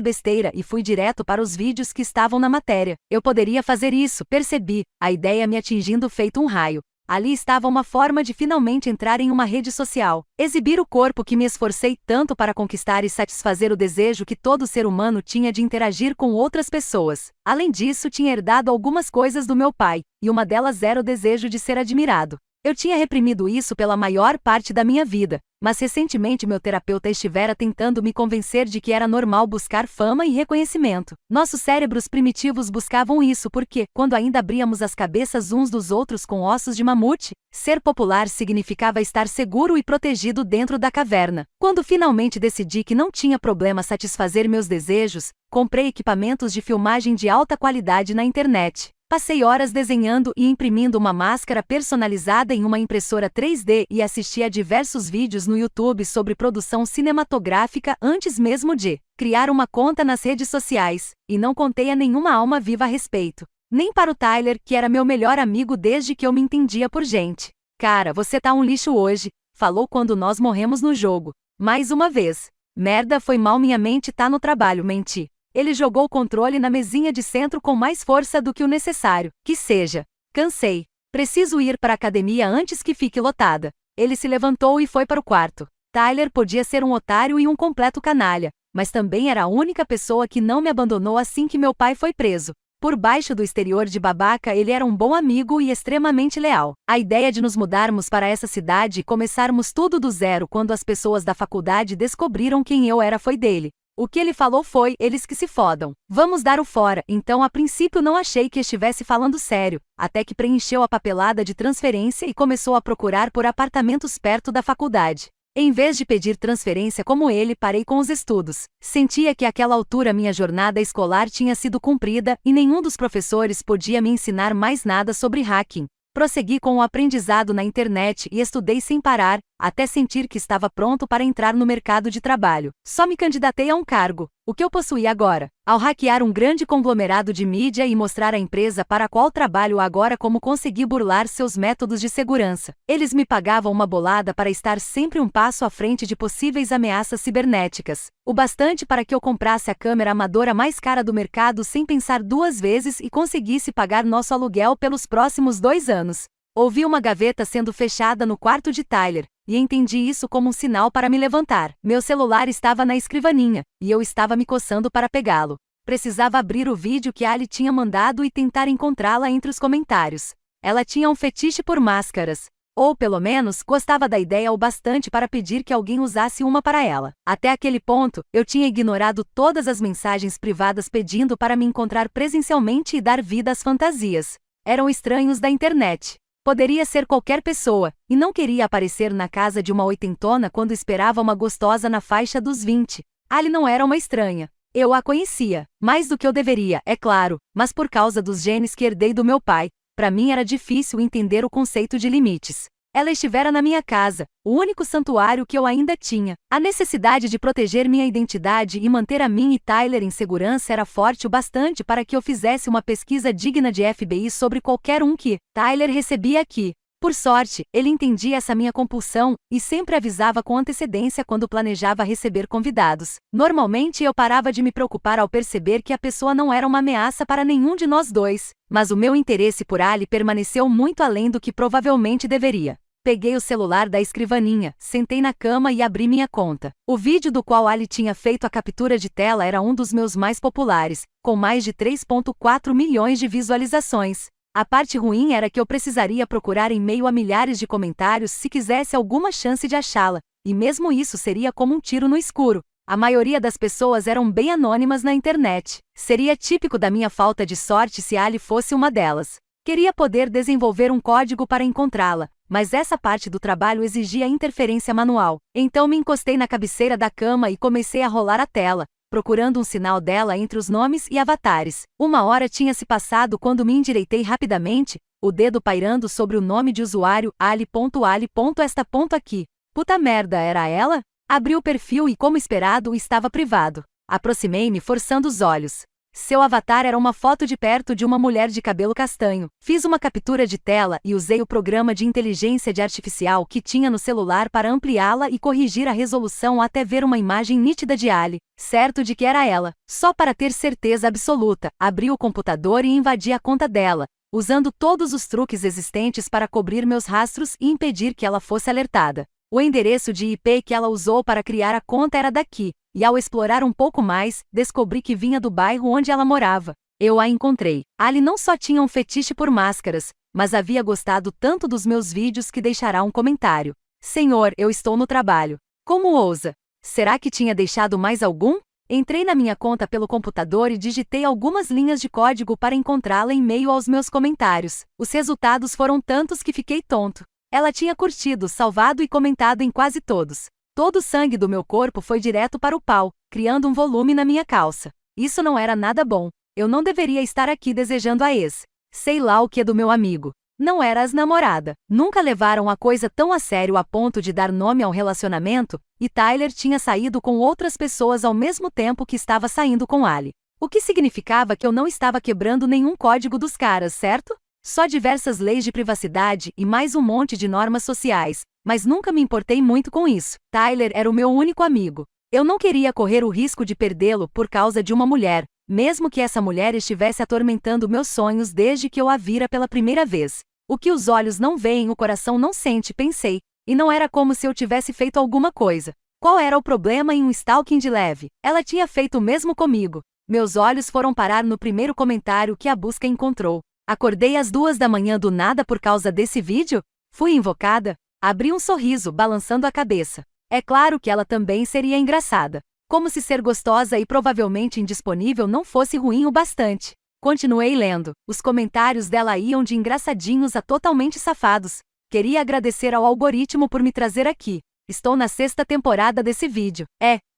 besteira e fui direto para os vídeos que estavam na matéria. Eu poderia fazer isso, percebi, a ideia me atingindo feito um raio. Ali estava uma forma de finalmente entrar em uma rede social, exibir o corpo que me esforcei tanto para conquistar e satisfazer o desejo que todo ser humano tinha de interagir com outras pessoas. Além disso, tinha herdado algumas coisas do meu pai, e uma delas era o desejo de ser admirado. Eu tinha reprimido isso pela maior parte da minha vida, mas recentemente meu terapeuta estivera tentando me convencer de que era normal buscar fama e reconhecimento. Nossos cérebros primitivos buscavam isso porque, quando ainda abríamos as cabeças uns dos outros com ossos de mamute, ser popular significava estar seguro e protegido dentro da caverna. Quando finalmente decidi que não tinha problema satisfazer meus desejos, comprei equipamentos de filmagem de alta qualidade na internet. Passei horas desenhando e imprimindo uma máscara personalizada em uma impressora 3D e assisti a diversos vídeos no YouTube sobre produção cinematográfica antes mesmo de criar uma conta nas redes sociais, e não contei a nenhuma alma viva a respeito. Nem para o Tyler, que era meu melhor amigo desde que eu me entendia por gente. Cara, você tá um lixo hoje, falou quando nós morremos no jogo. Mais uma vez. Merda, foi mal, minha mente tá no trabalho, menti. Ele jogou o controle na mesinha de centro com mais força do que o necessário. Que seja. Cansei. Preciso ir para a academia antes que fique lotada. Ele se levantou e foi para o quarto. Tyler podia ser um otário e um completo canalha, mas também era a única pessoa que não me abandonou assim que meu pai foi preso. Por baixo do exterior de babaca, ele era um bom amigo e extremamente leal. A ideia de nos mudarmos para essa cidade e começarmos tudo do zero quando as pessoas da faculdade descobriram quem eu era foi dele. O que ele falou foi, eles que se fodam. Vamos dar o fora. Então a princípio não achei que estivesse falando sério, até que preencheu a papelada de transferência e começou a procurar por apartamentos perto da faculdade. Em vez de pedir transferência como ele, parei com os estudos. Sentia que àquela altura minha jornada escolar tinha sido cumprida e nenhum dos professores podia me ensinar mais nada sobre hacking. Prossegui com o aprendizado na internet e estudei sem parar, até sentir que estava pronto para entrar no mercado de trabalho. Só me candidatei a um cargo, o que eu possuía agora. Ao hackear um grande conglomerado de mídia e mostrar à empresa para a qual trabalho agora como consegui burlar seus métodos de segurança. Eles me pagavam uma bolada para estar sempre um passo à frente de possíveis ameaças cibernéticas. O bastante para que eu comprasse a câmera amadora mais cara do mercado sem pensar duas vezes e conseguisse pagar nosso aluguel pelos próximos 2 anos. Ouvi uma gaveta sendo fechada no quarto de Tyler, e entendi isso como um sinal para me levantar. Meu celular estava na escrivaninha, e eu estava me coçando para pegá-lo. Precisava abrir o vídeo que Ali tinha mandado e tentar encontrá-la entre os comentários. Ela tinha um fetiche por máscaras. Ou, pelo menos, gostava da ideia o bastante para pedir que alguém usasse uma para ela. Até aquele ponto, eu tinha ignorado todas as mensagens privadas pedindo para me encontrar presencialmente e dar vida às fantasias. Eram estranhos da internet. Poderia ser qualquer pessoa, e não queria aparecer na casa de uma oitentona quando esperava uma gostosa na faixa dos 20. Ali não era uma estranha. Eu a conhecia, mais do que eu deveria, é claro, mas por causa dos genes que herdei do meu pai, para mim era difícil entender o conceito de limites. Ela estivera na minha casa, o único santuário que eu ainda tinha. A necessidade de proteger minha identidade e manter a mim e Tyler em segurança era forte o bastante para que eu fizesse uma pesquisa digna de FBI sobre qualquer um que Tyler recebia aqui. Por sorte, ele entendia essa minha compulsão e sempre avisava com antecedência quando planejava receber convidados. Normalmente eu parava de me preocupar ao perceber que a pessoa não era uma ameaça para nenhum de nós dois, mas o meu interesse por Ali permaneceu muito além do que provavelmente deveria. Peguei o celular da escrivaninha, sentei na cama e abri minha conta. O vídeo do qual Ali tinha feito a captura de tela era um dos meus mais populares, com mais de 3,4 milhões de visualizações. A parte ruim era que eu precisaria procurar em meio a milhares de comentários se quisesse alguma chance de achá-la, e mesmo isso seria como um tiro no escuro. A maioria das pessoas eram bem anônimas na internet. Seria típico da minha falta de sorte se Ali fosse uma delas. Queria poder desenvolver um código para encontrá-la, mas essa parte do trabalho exigia interferência manual. Então me encostei na cabeceira da cama e comecei a rolar a tela, procurando um sinal dela entre os nomes e avatares. 1 hora tinha se passado quando me endireitei rapidamente, o dedo pairando sobre o nome de usuário ali.ali.esta.aqui. Puta merda, era ela? Abri o perfil e, como esperado, estava privado. Aproximei-me forçando os olhos. Seu avatar era uma foto de perto de uma mulher de cabelo castanho. Fiz uma captura de tela e usei o programa de inteligência artificial que tinha no celular para ampliá-la e corrigir a resolução até ver uma imagem nítida de Ali, certo de que era ela. Só para ter certeza absoluta, abri o computador e invadi a conta dela, usando todos os truques existentes para cobrir meus rastros e impedir que ela fosse alertada. O endereço de IP que ela usou para criar a conta era daqui. E ao explorar um pouco mais, descobri que vinha do bairro onde ela morava. Eu a encontrei. Ali não só tinha um fetiche por máscaras, mas havia gostado tanto dos meus vídeos que deixará um comentário. Senhor, eu estou no trabalho. Como ousa? Será que tinha deixado mais algum? Entrei na minha conta pelo computador e digitei algumas linhas de código para encontrá-la em meio aos meus comentários. Os resultados foram tantos que fiquei tonto. Ela tinha curtido, salvado e comentado em quase todos. Todo o sangue do meu corpo foi direto para o pau, criando um volume na minha calça. Isso não era nada bom. Eu não deveria estar aqui desejando a ex. Sei lá o que é do meu amigo. Não era ex-namorada. Nunca levaram a coisa tão a sério a ponto de dar nome ao relacionamento, e Tyler tinha saído com outras pessoas ao mesmo tempo que estava saindo com Ali. O que significava que eu não estava quebrando nenhum código dos caras, certo? Só diversas leis de privacidade e mais um monte de normas sociais, mas nunca me importei muito com isso. Tyler era o meu único amigo. Eu não queria correr o risco de perdê-lo por causa de uma mulher, mesmo que essa mulher estivesse atormentando meus sonhos desde que eu a vira pela primeira vez. O que os olhos não veem, o coração não sente, pensei. E não era como se eu tivesse feito alguma coisa. Qual era o problema em um stalking de leve? Ela tinha feito o mesmo comigo. Meus olhos foram parar no primeiro comentário que a busca encontrou. Acordei às 2 da manhã do nada por causa desse vídeo? Fui invocada? Abri um sorriso, balançando a cabeça. É claro que ela também seria engraçada. Como se ser gostosa e provavelmente indisponível não fosse ruim o bastante. Continuei lendo. Os comentários dela iam de engraçadinhos a totalmente safados. Queria agradecer ao algoritmo por me trazer aqui. Estou na 6ª temporada desse vídeo.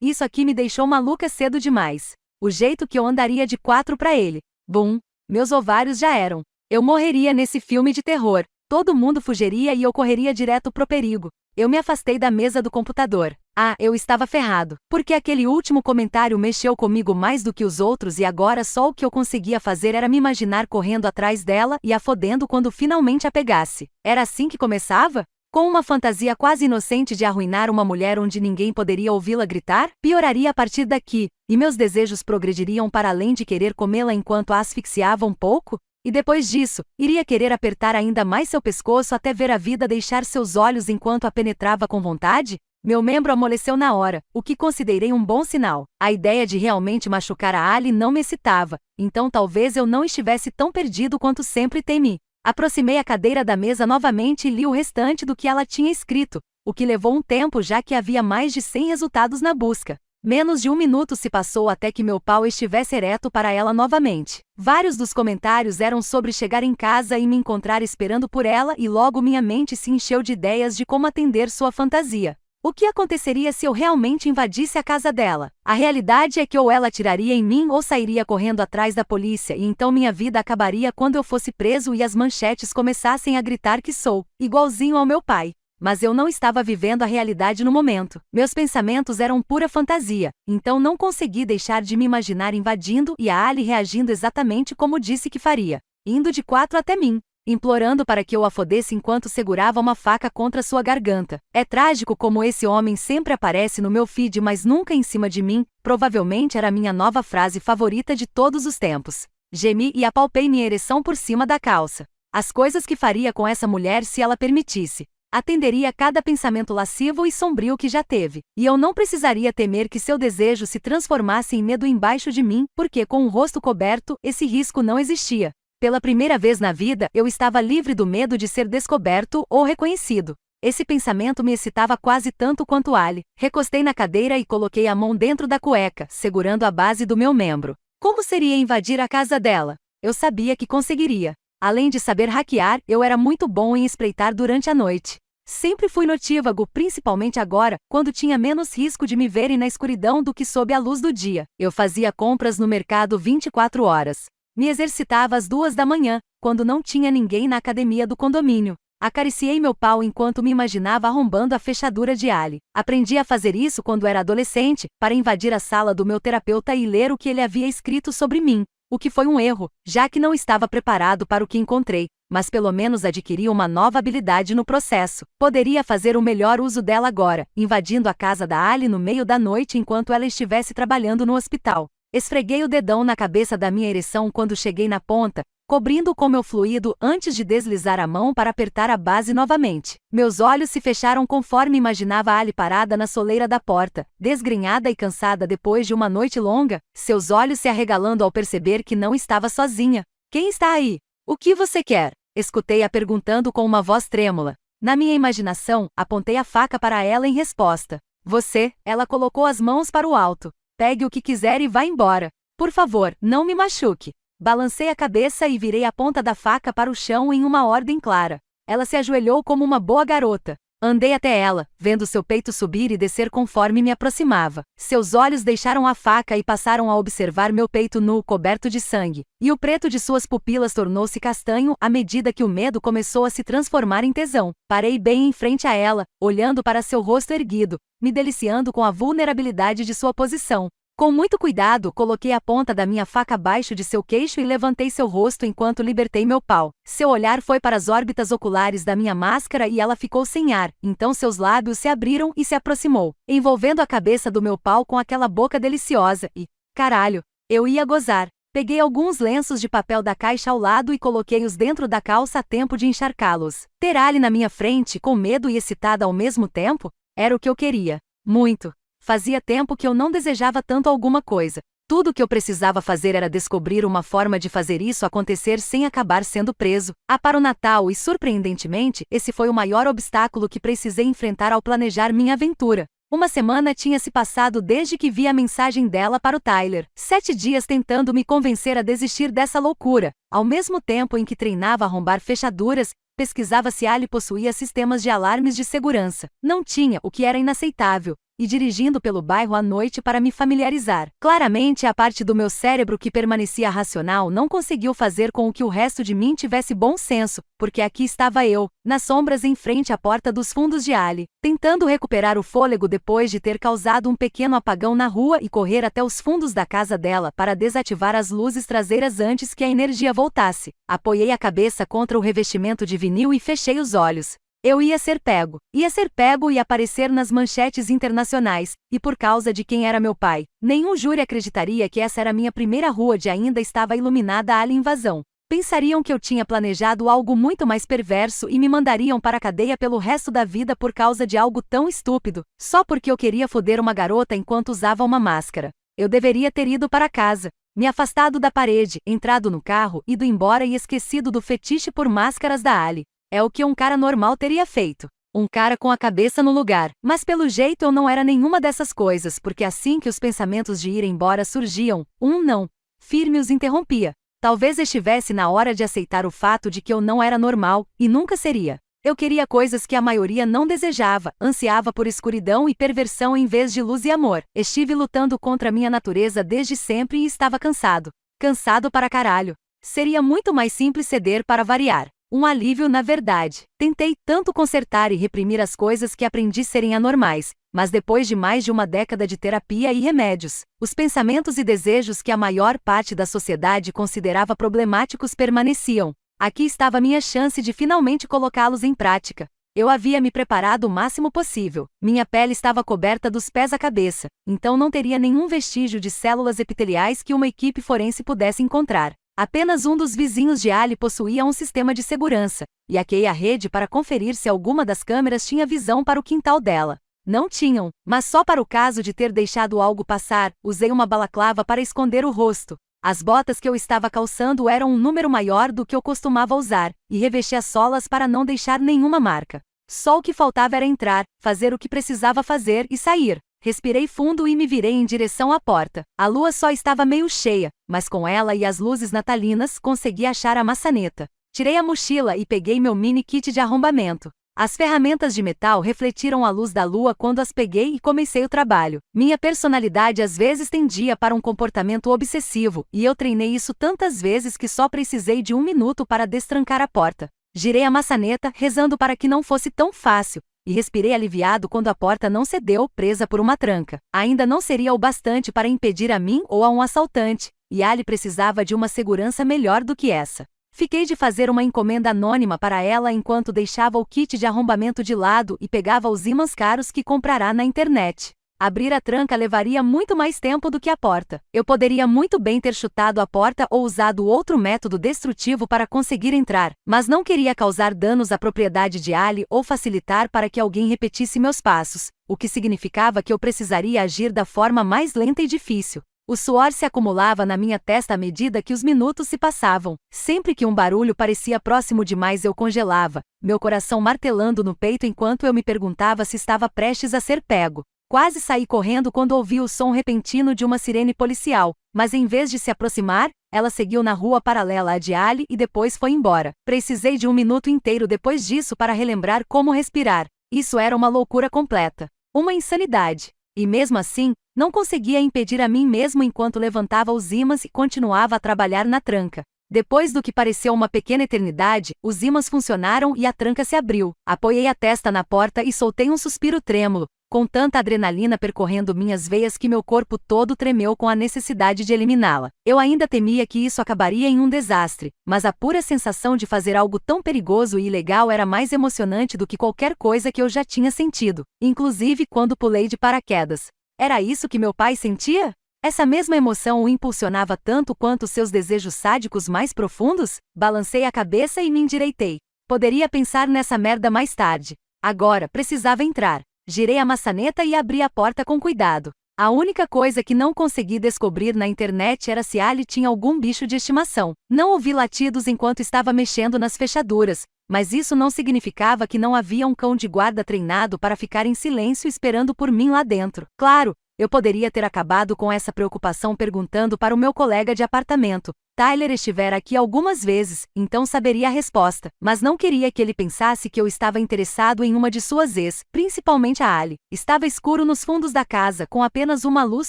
Isso aqui me deixou maluca cedo demais. O jeito que eu andaria de 4 pra ele. Bum! Meus ovários já eram. Eu morreria nesse filme de terror. Todo mundo fugiria e eu correria direto pro perigo. Eu me afastei da mesa do computador. Eu estava ferrado. Porque aquele último comentário mexeu comigo mais do que os outros e agora só o que eu conseguia fazer era me imaginar correndo atrás dela e a fodendo quando finalmente a pegasse. Era assim que começava? Com uma fantasia quase inocente de arruinar uma mulher onde ninguém poderia ouvi-la gritar? Pioraria a partir daqui, e meus desejos progrediriam para além de querer comê-la enquanto a asfixiava um pouco? E depois disso, iria querer apertar ainda mais seu pescoço até ver a vida deixar seus olhos enquanto a penetrava com vontade? Meu membro amoleceu na hora, o que considerei um bom sinal. A ideia de realmente machucar a Ali não me excitava, então talvez eu não estivesse tão perdido quanto sempre temi. Aproximei a cadeira da mesa novamente e li o restante do que ela tinha escrito, o que levou um tempo já que havia mais de 100 resultados na busca. Menos de 1 minuto se passou até que meu pau estivesse ereto para ela novamente. Vários dos comentários eram sobre chegar em casa e me encontrar esperando por ela e logo minha mente se encheu de ideias de como atender sua fantasia. O que aconteceria se eu realmente invadisse a casa dela? A realidade é que ou ela atiraria em mim ou sairia correndo atrás da polícia e então minha vida acabaria quando eu fosse preso e as manchetes começassem a gritar que sou igualzinho ao meu pai. Mas eu não estava vivendo a realidade no momento. Meus pensamentos eram pura fantasia, então não consegui deixar de me imaginar invadindo e a Ali reagindo exatamente como disse que faria, indo de 4 até mim, implorando para que eu a fodesse enquanto segurava uma faca contra sua garganta. É trágico como esse homem sempre aparece no meu feed, mas nunca em cima de mim. Provavelmente era minha nova frase favorita de todos os tempos. Gemi e apalpei minha ereção por cima da calça. As coisas que faria com essa mulher se ela permitisse. Atenderia a cada pensamento lascivo e sombrio que já teve, e eu não precisaria temer que seu desejo se transformasse em medo embaixo de mim, porque com o rosto coberto, esse risco não existia. Pela primeira vez na vida, eu estava livre do medo de ser descoberto ou reconhecido. Esse pensamento me excitava quase tanto quanto Ali. Recostei na cadeira e coloquei a mão dentro da cueca, segurando a base do meu membro. Como seria invadir a casa dela? Eu sabia que conseguiria. Além de saber hackear, eu era muito bom em espreitar durante a noite. Sempre fui notívago, principalmente agora, quando tinha menos risco de me verem na escuridão do que sob a luz do dia. Eu fazia compras no mercado 24 horas. Me exercitava às 2 da manhã, quando não tinha ninguém na academia do condomínio. Acariciei meu pau enquanto me imaginava arrombando a fechadura de Ali. Aprendi a fazer isso quando era adolescente, para invadir a sala do meu terapeuta e ler o que ele havia escrito sobre mim. O que foi um erro, já que não estava preparado para o que encontrei, mas pelo menos adquiri uma nova habilidade no processo. Poderia fazer o melhor uso dela agora, invadindo a casa da Ali no meio da noite enquanto ela estivesse trabalhando no hospital. Esfreguei o dedão na cabeça da minha ereção quando cheguei na ponta, cobrindo com meu fluido antes de deslizar a mão para apertar a base novamente. Meus olhos se fecharam conforme imaginava a Ali parada na soleira da porta, desgrenhada e cansada depois de uma noite longa, seus olhos se arregalando ao perceber que não estava sozinha. Quem está aí? O que você quer? Escutei-a perguntando com uma voz trêmula. Na minha imaginação, apontei a faca para ela em resposta. Você, ela colocou as mãos para o alto. Pegue o que quiser e vá embora. Por favor, não me machuque. Balancei a cabeça e virei a ponta da faca para o chão em uma ordem clara. Ela se ajoelhou como uma boa garota. Andei até ela, vendo seu peito subir e descer conforme me aproximava. Seus olhos deixaram a faca e passaram a observar meu peito nu coberto de sangue, e o preto de suas pupilas tornou-se castanho à medida que o medo começou a se transformar em tesão. Parei bem em frente a ela, olhando para seu rosto erguido, me deliciando com a vulnerabilidade de sua posição. Com muito cuidado, coloquei a ponta da minha faca abaixo de seu queixo e levantei seu rosto enquanto libertei meu pau. Seu olhar foi para as órbitas oculares da minha máscara e ela ficou sem ar, então seus lábios se abriram e se aproximou, envolvendo a cabeça do meu pau com aquela boca deliciosa e, caralho, eu ia gozar. Peguei alguns lenços de papel da caixa ao lado e coloquei-os dentro da calça a tempo de encharcá-los. Ter Ali na minha frente, com medo e excitada ao mesmo tempo, era o que eu queria. Muito. Fazia tempo que eu não desejava tanto alguma coisa. Tudo o que eu precisava fazer era descobrir uma forma de fazer isso acontecer sem acabar sendo preso. Para o Natal e, surpreendentemente, esse foi o maior obstáculo que precisei enfrentar ao planejar minha aventura. Uma semana tinha se passado desde que vi a mensagem dela para o Tyler. 7 dias tentando me convencer a desistir dessa loucura. Ao mesmo tempo em que treinava a arrombar fechaduras, pesquisava se Ali possuía sistemas de alarmes de segurança. Não tinha, o que era inaceitável. E dirigindo pelo bairro à noite para me familiarizar. Claramente, a parte do meu cérebro que permanecia racional não conseguiu fazer com que o resto de mim tivesse bom senso, porque aqui estava eu, nas sombras em frente à porta dos fundos de Ali, tentando recuperar o fôlego depois de ter causado um pequeno apagão na rua e correr até os fundos da casa dela para desativar as luzes traseiras antes que a energia voltasse. Apoiei a cabeça contra o revestimento de vinil e fechei os olhos. Eu ia ser pego e aparecer nas manchetes internacionais, e por causa de quem era meu pai. Nenhum júri acreditaria que essa era minha primeira rua de ainda estava iluminada a invasão. Pensariam que eu tinha planejado algo muito mais perverso e me mandariam para a cadeia pelo resto da vida por causa de algo tão estúpido, só porque eu queria foder uma garota enquanto usava uma máscara. Eu deveria ter ido para casa, me afastado da parede, entrado no carro, ido embora e esquecido do fetiche por máscaras da Ali. É o que um cara normal teria feito. Um cara com a cabeça no lugar. Mas pelo jeito eu não era nenhuma dessas coisas, porque assim que os pensamentos de ir embora surgiam, um não firme os interrompia. Talvez estivesse na hora de aceitar o fato de que eu não era normal, e nunca seria. Eu queria coisas que a maioria não desejava, ansiava por escuridão e perversão em vez de luz e amor. Estive lutando contra minha natureza desde sempre e estava cansado. Cansado para caralho. Seria muito mais simples ceder para variar. Um alívio na verdade. Tentei tanto consertar e reprimir as coisas que aprendi serem anormais, mas depois de mais de uma década de terapia e remédios, os pensamentos e desejos que a maior parte da sociedade considerava problemáticos permaneciam. Aqui estava minha chance de finalmente colocá-los em prática. Eu havia me preparado o máximo possível. Minha pele estava coberta dos pés à cabeça, então não teria nenhum vestígio de células epiteliais que uma equipe forense pudesse encontrar. Apenas um dos vizinhos de Ali possuía um sistema de segurança, e hackei a rede para conferir se alguma das câmeras tinha visão para o quintal dela. Não tinham, mas só para o caso de ter deixado algo passar, usei uma balaclava para esconder o rosto. As botas que eu estava calçando eram um número maior do que eu costumava usar, e revesti as solas para não deixar nenhuma marca. Só o que faltava era entrar, fazer o que precisava fazer e sair. Respirei fundo e me virei em direção à porta. A lua só estava meio cheia, mas com ela e as luzes natalinas consegui achar a maçaneta. Tirei a mochila e peguei meu mini kit de arrombamento. As ferramentas de metal refletiram a luz da lua quando as peguei e comecei o trabalho. Minha personalidade às vezes tendia para um comportamento obsessivo, e eu treinei isso tantas vezes que só precisei de 1 minuto para destrancar a porta. Girei a maçaneta, rezando para que não fosse tão fácil, e respirei aliviado quando a porta não cedeu, presa por uma tranca. Ainda não seria o bastante para impedir a mim ou a um assaltante, e Ali precisava de uma segurança melhor do que essa. Fiquei de fazer uma encomenda anônima para ela enquanto deixava o kit de arrombamento de lado e pegava os ímãs caros que comprará na internet. Abrir a tranca levaria muito mais tempo do que a porta. Eu poderia muito bem ter chutado a porta ou usado outro método destrutivo para conseguir entrar, mas não queria causar danos à propriedade de Ali ou facilitar para que alguém repetisse meus passos, o que significava que eu precisaria agir da forma mais lenta e difícil. O suor se acumulava na minha testa à medida que os minutos se passavam. Sempre que um barulho parecia próximo demais eu congelava, meu coração martelando no peito enquanto eu me perguntava se estava prestes a ser pego. Quase saí correndo quando ouvi o som repentino de uma sirene policial, mas em vez de se aproximar, ela seguiu na rua paralela à de Ali e depois foi embora. Precisei de um minuto inteiro depois disso para relembrar como respirar. Isso era uma loucura completa. Uma insanidade. E mesmo assim, não conseguia impedir a mim mesmo enquanto levantava os ímãs e continuava a trabalhar na tranca. Depois do que pareceu uma pequena eternidade, os ímãs funcionaram e a tranca se abriu. Apoiei a testa na porta e soltei um suspiro trêmulo, com tanta adrenalina percorrendo minhas veias que meu corpo todo tremeu com a necessidade de eliminá-la. Eu ainda temia que isso acabaria em um desastre, mas a pura sensação de fazer algo tão perigoso e ilegal era mais emocionante do que qualquer coisa que eu já tinha sentido, inclusive quando pulei de paraquedas. Era isso que meu pai sentia? Essa mesma emoção o impulsionava tanto quanto seus desejos sádicos mais profundos? Balancei a cabeça e me endireitei. Poderia pensar nessa merda mais tarde. Agora, precisava entrar. Girei a maçaneta e abri a porta com cuidado. A única coisa que não consegui descobrir na internet era se Ali tinha algum bicho de estimação. Não ouvi latidos enquanto estava mexendo nas fechaduras, mas isso não significava que não havia um cão de guarda treinado para ficar em silêncio esperando por mim lá dentro. Claro, eu poderia ter acabado com essa preocupação perguntando para o meu colega de apartamento. Tyler estivera aqui algumas vezes, então saberia a resposta, mas não queria que ele pensasse que eu estava interessado em uma de suas ex, principalmente a Ali. Estava escuro nos fundos da casa, com apenas uma luz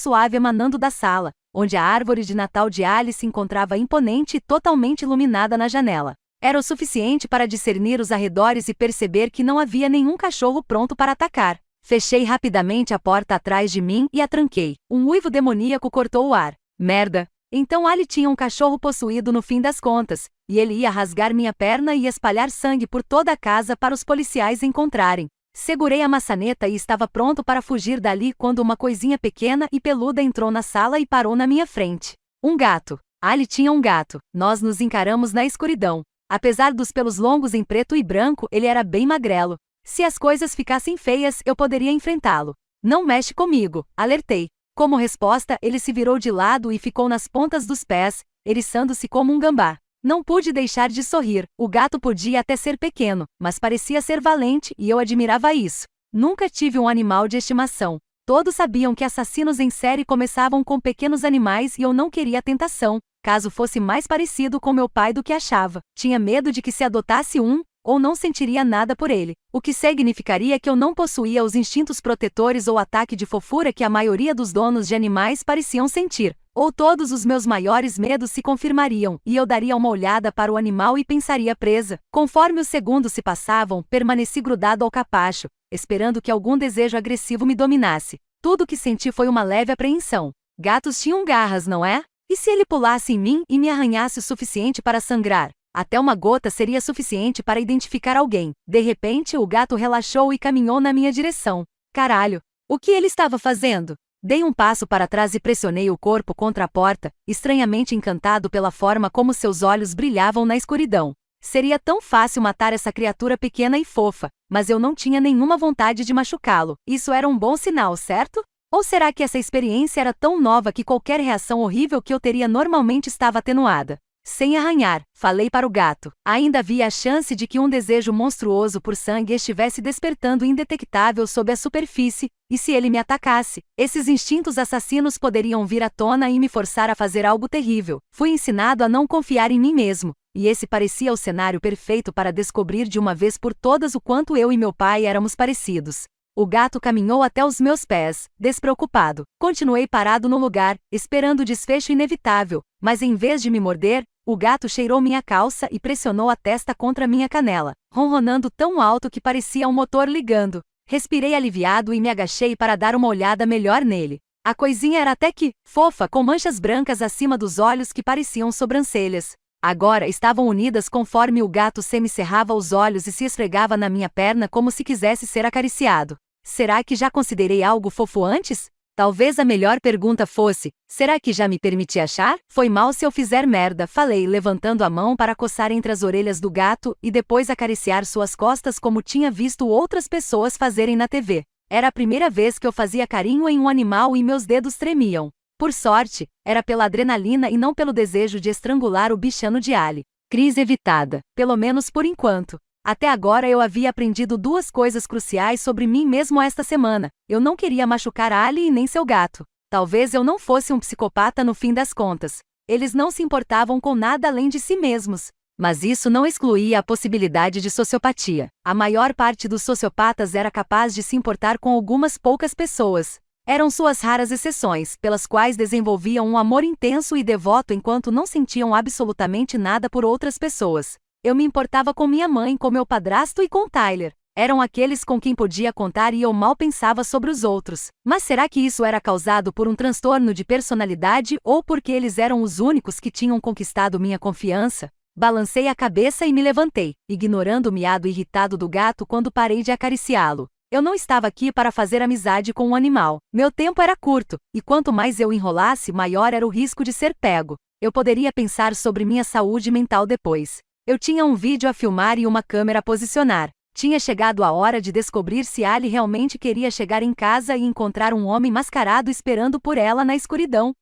suave emanando da sala, onde a árvore de Natal de Ali se encontrava imponente e totalmente iluminada na janela. Era o suficiente para discernir os arredores e perceber que não havia nenhum cachorro pronto para atacar. Fechei rapidamente a porta atrás de mim e a tranquei. Um uivo demoníaco cortou o ar. Merda! Então Ali tinha um cachorro possuído no fim das contas, e ele ia rasgar minha perna e espalhar sangue por toda a casa para os policiais encontrarem. Segurei a maçaneta e estava pronto para fugir dali quando uma coisinha pequena e peluda entrou na sala e parou na minha frente. Um gato. Ali tinha um gato. Nós nos encaramos na escuridão. Apesar dos pelos longos em preto e branco, ele era bem magrelo. Se as coisas ficassem feias, eu poderia enfrentá-lo. Não mexe comigo, alertei. Como resposta, ele se virou de lado e ficou nas pontas dos pés, eriçando-se como um gambá. Não pude deixar de sorrir. O gato podia até ser pequeno, mas parecia ser valente e eu admirava isso. Nunca tive um animal de estimação. Todos sabiam que assassinos em série começavam com pequenos animais e eu não queria a tentação, caso fosse mais parecido com meu pai do que achava. Tinha medo de que se adotasse um, ou não sentiria nada por ele, o que significaria que eu não possuía os instintos protetores ou ataque de fofura que a maioria dos donos de animais pareciam sentir. Ou todos os meus maiores medos se confirmariam, e eu daria uma olhada para o animal e pensaria presa. Conforme os segundos se passavam, permaneci grudado ao capacho, esperando que algum desejo agressivo me dominasse. Tudo o que senti foi uma leve apreensão. Gatos tinham garras, não é? E se ele pulasse em mim e me arranhasse o suficiente para sangrar? Até uma gota seria suficiente para identificar alguém. De repente, o gato relaxou e caminhou na minha direção. Caralho! O que ele estava fazendo? Dei um passo para trás e pressionei o corpo contra a porta, estranhamente encantado pela forma como seus olhos brilhavam na escuridão. Seria tão fácil matar essa criatura pequena e fofa, mas eu não tinha nenhuma vontade de machucá-lo. Isso era um bom sinal, certo? Ou será que essa experiência era tão nova que qualquer reação horrível que eu teria normalmente estava atenuada? Sem arranhar, falei para o gato. Ainda havia a chance de que um desejo monstruoso por sangue estivesse despertando indetectável sob a superfície, e se ele me atacasse, esses instintos assassinos poderiam vir à tona e me forçar a fazer algo terrível. Fui ensinado a não confiar em mim mesmo, e esse parecia o cenário perfeito para descobrir de uma vez por todas o quanto eu e meu pai éramos parecidos. O gato caminhou até os meus pés, despreocupado. Continuei parado no lugar, esperando o desfecho inevitável, mas em vez de me morder, o gato cheirou minha calça e pressionou a testa contra minha canela, ronronando tão alto que parecia um motor ligando. Respirei aliviado e me agachei para dar uma olhada melhor nele. A coisinha era até que fofa, com manchas brancas acima dos olhos que pareciam sobrancelhas. Agora estavam unidas conforme o gato semicerrava os olhos e se esfregava na minha perna como se quisesse ser acariciado. Será que já considerei algo fofo antes? Talvez a melhor pergunta fosse: será que já me permiti achar? Foi mal se eu fizer merda, falei, levantando a mão para coçar entre as orelhas do gato e depois acariciar suas costas como tinha visto outras pessoas fazerem na TV. Era a primeira vez que eu fazia carinho em um animal e meus dedos tremiam. Por sorte, era pela adrenalina e não pelo desejo de estrangular o bichano de Ali. Crise evitada, pelo menos por enquanto. Até agora eu havia aprendido duas coisas cruciais sobre mim mesmo esta semana. Eu não queria machucar Ali e nem seu gato. Talvez eu não fosse um psicopata no fim das contas. Eles não se importavam com nada além de si mesmos. Mas isso não excluía a possibilidade de sociopatia. A maior parte dos sociopatas era capaz de se importar com algumas poucas pessoas. Eram suas raras exceções, pelas quais desenvolviam um amor intenso e devoto enquanto não sentiam absolutamente nada por outras pessoas. Eu me importava com minha mãe, com meu padrasto e com Tyler. Eram aqueles com quem podia contar e eu mal pensava sobre os outros. Mas será que isso era causado por um transtorno de personalidade ou porque eles eram os únicos que tinham conquistado minha confiança? Balancei a cabeça e me levantei, ignorando o miado irritado do gato quando parei de acariciá-lo. Eu não estava aqui para fazer amizade com um animal. Meu tempo era curto, e quanto mais eu enrolasse, maior era o risco de ser pego. Eu poderia pensar sobre minha saúde mental depois. Eu tinha um vídeo a filmar e uma câmera a posicionar. Tinha chegado a hora de descobrir se Ali realmente queria chegar em casa e encontrar um homem mascarado esperando por ela na escuridão.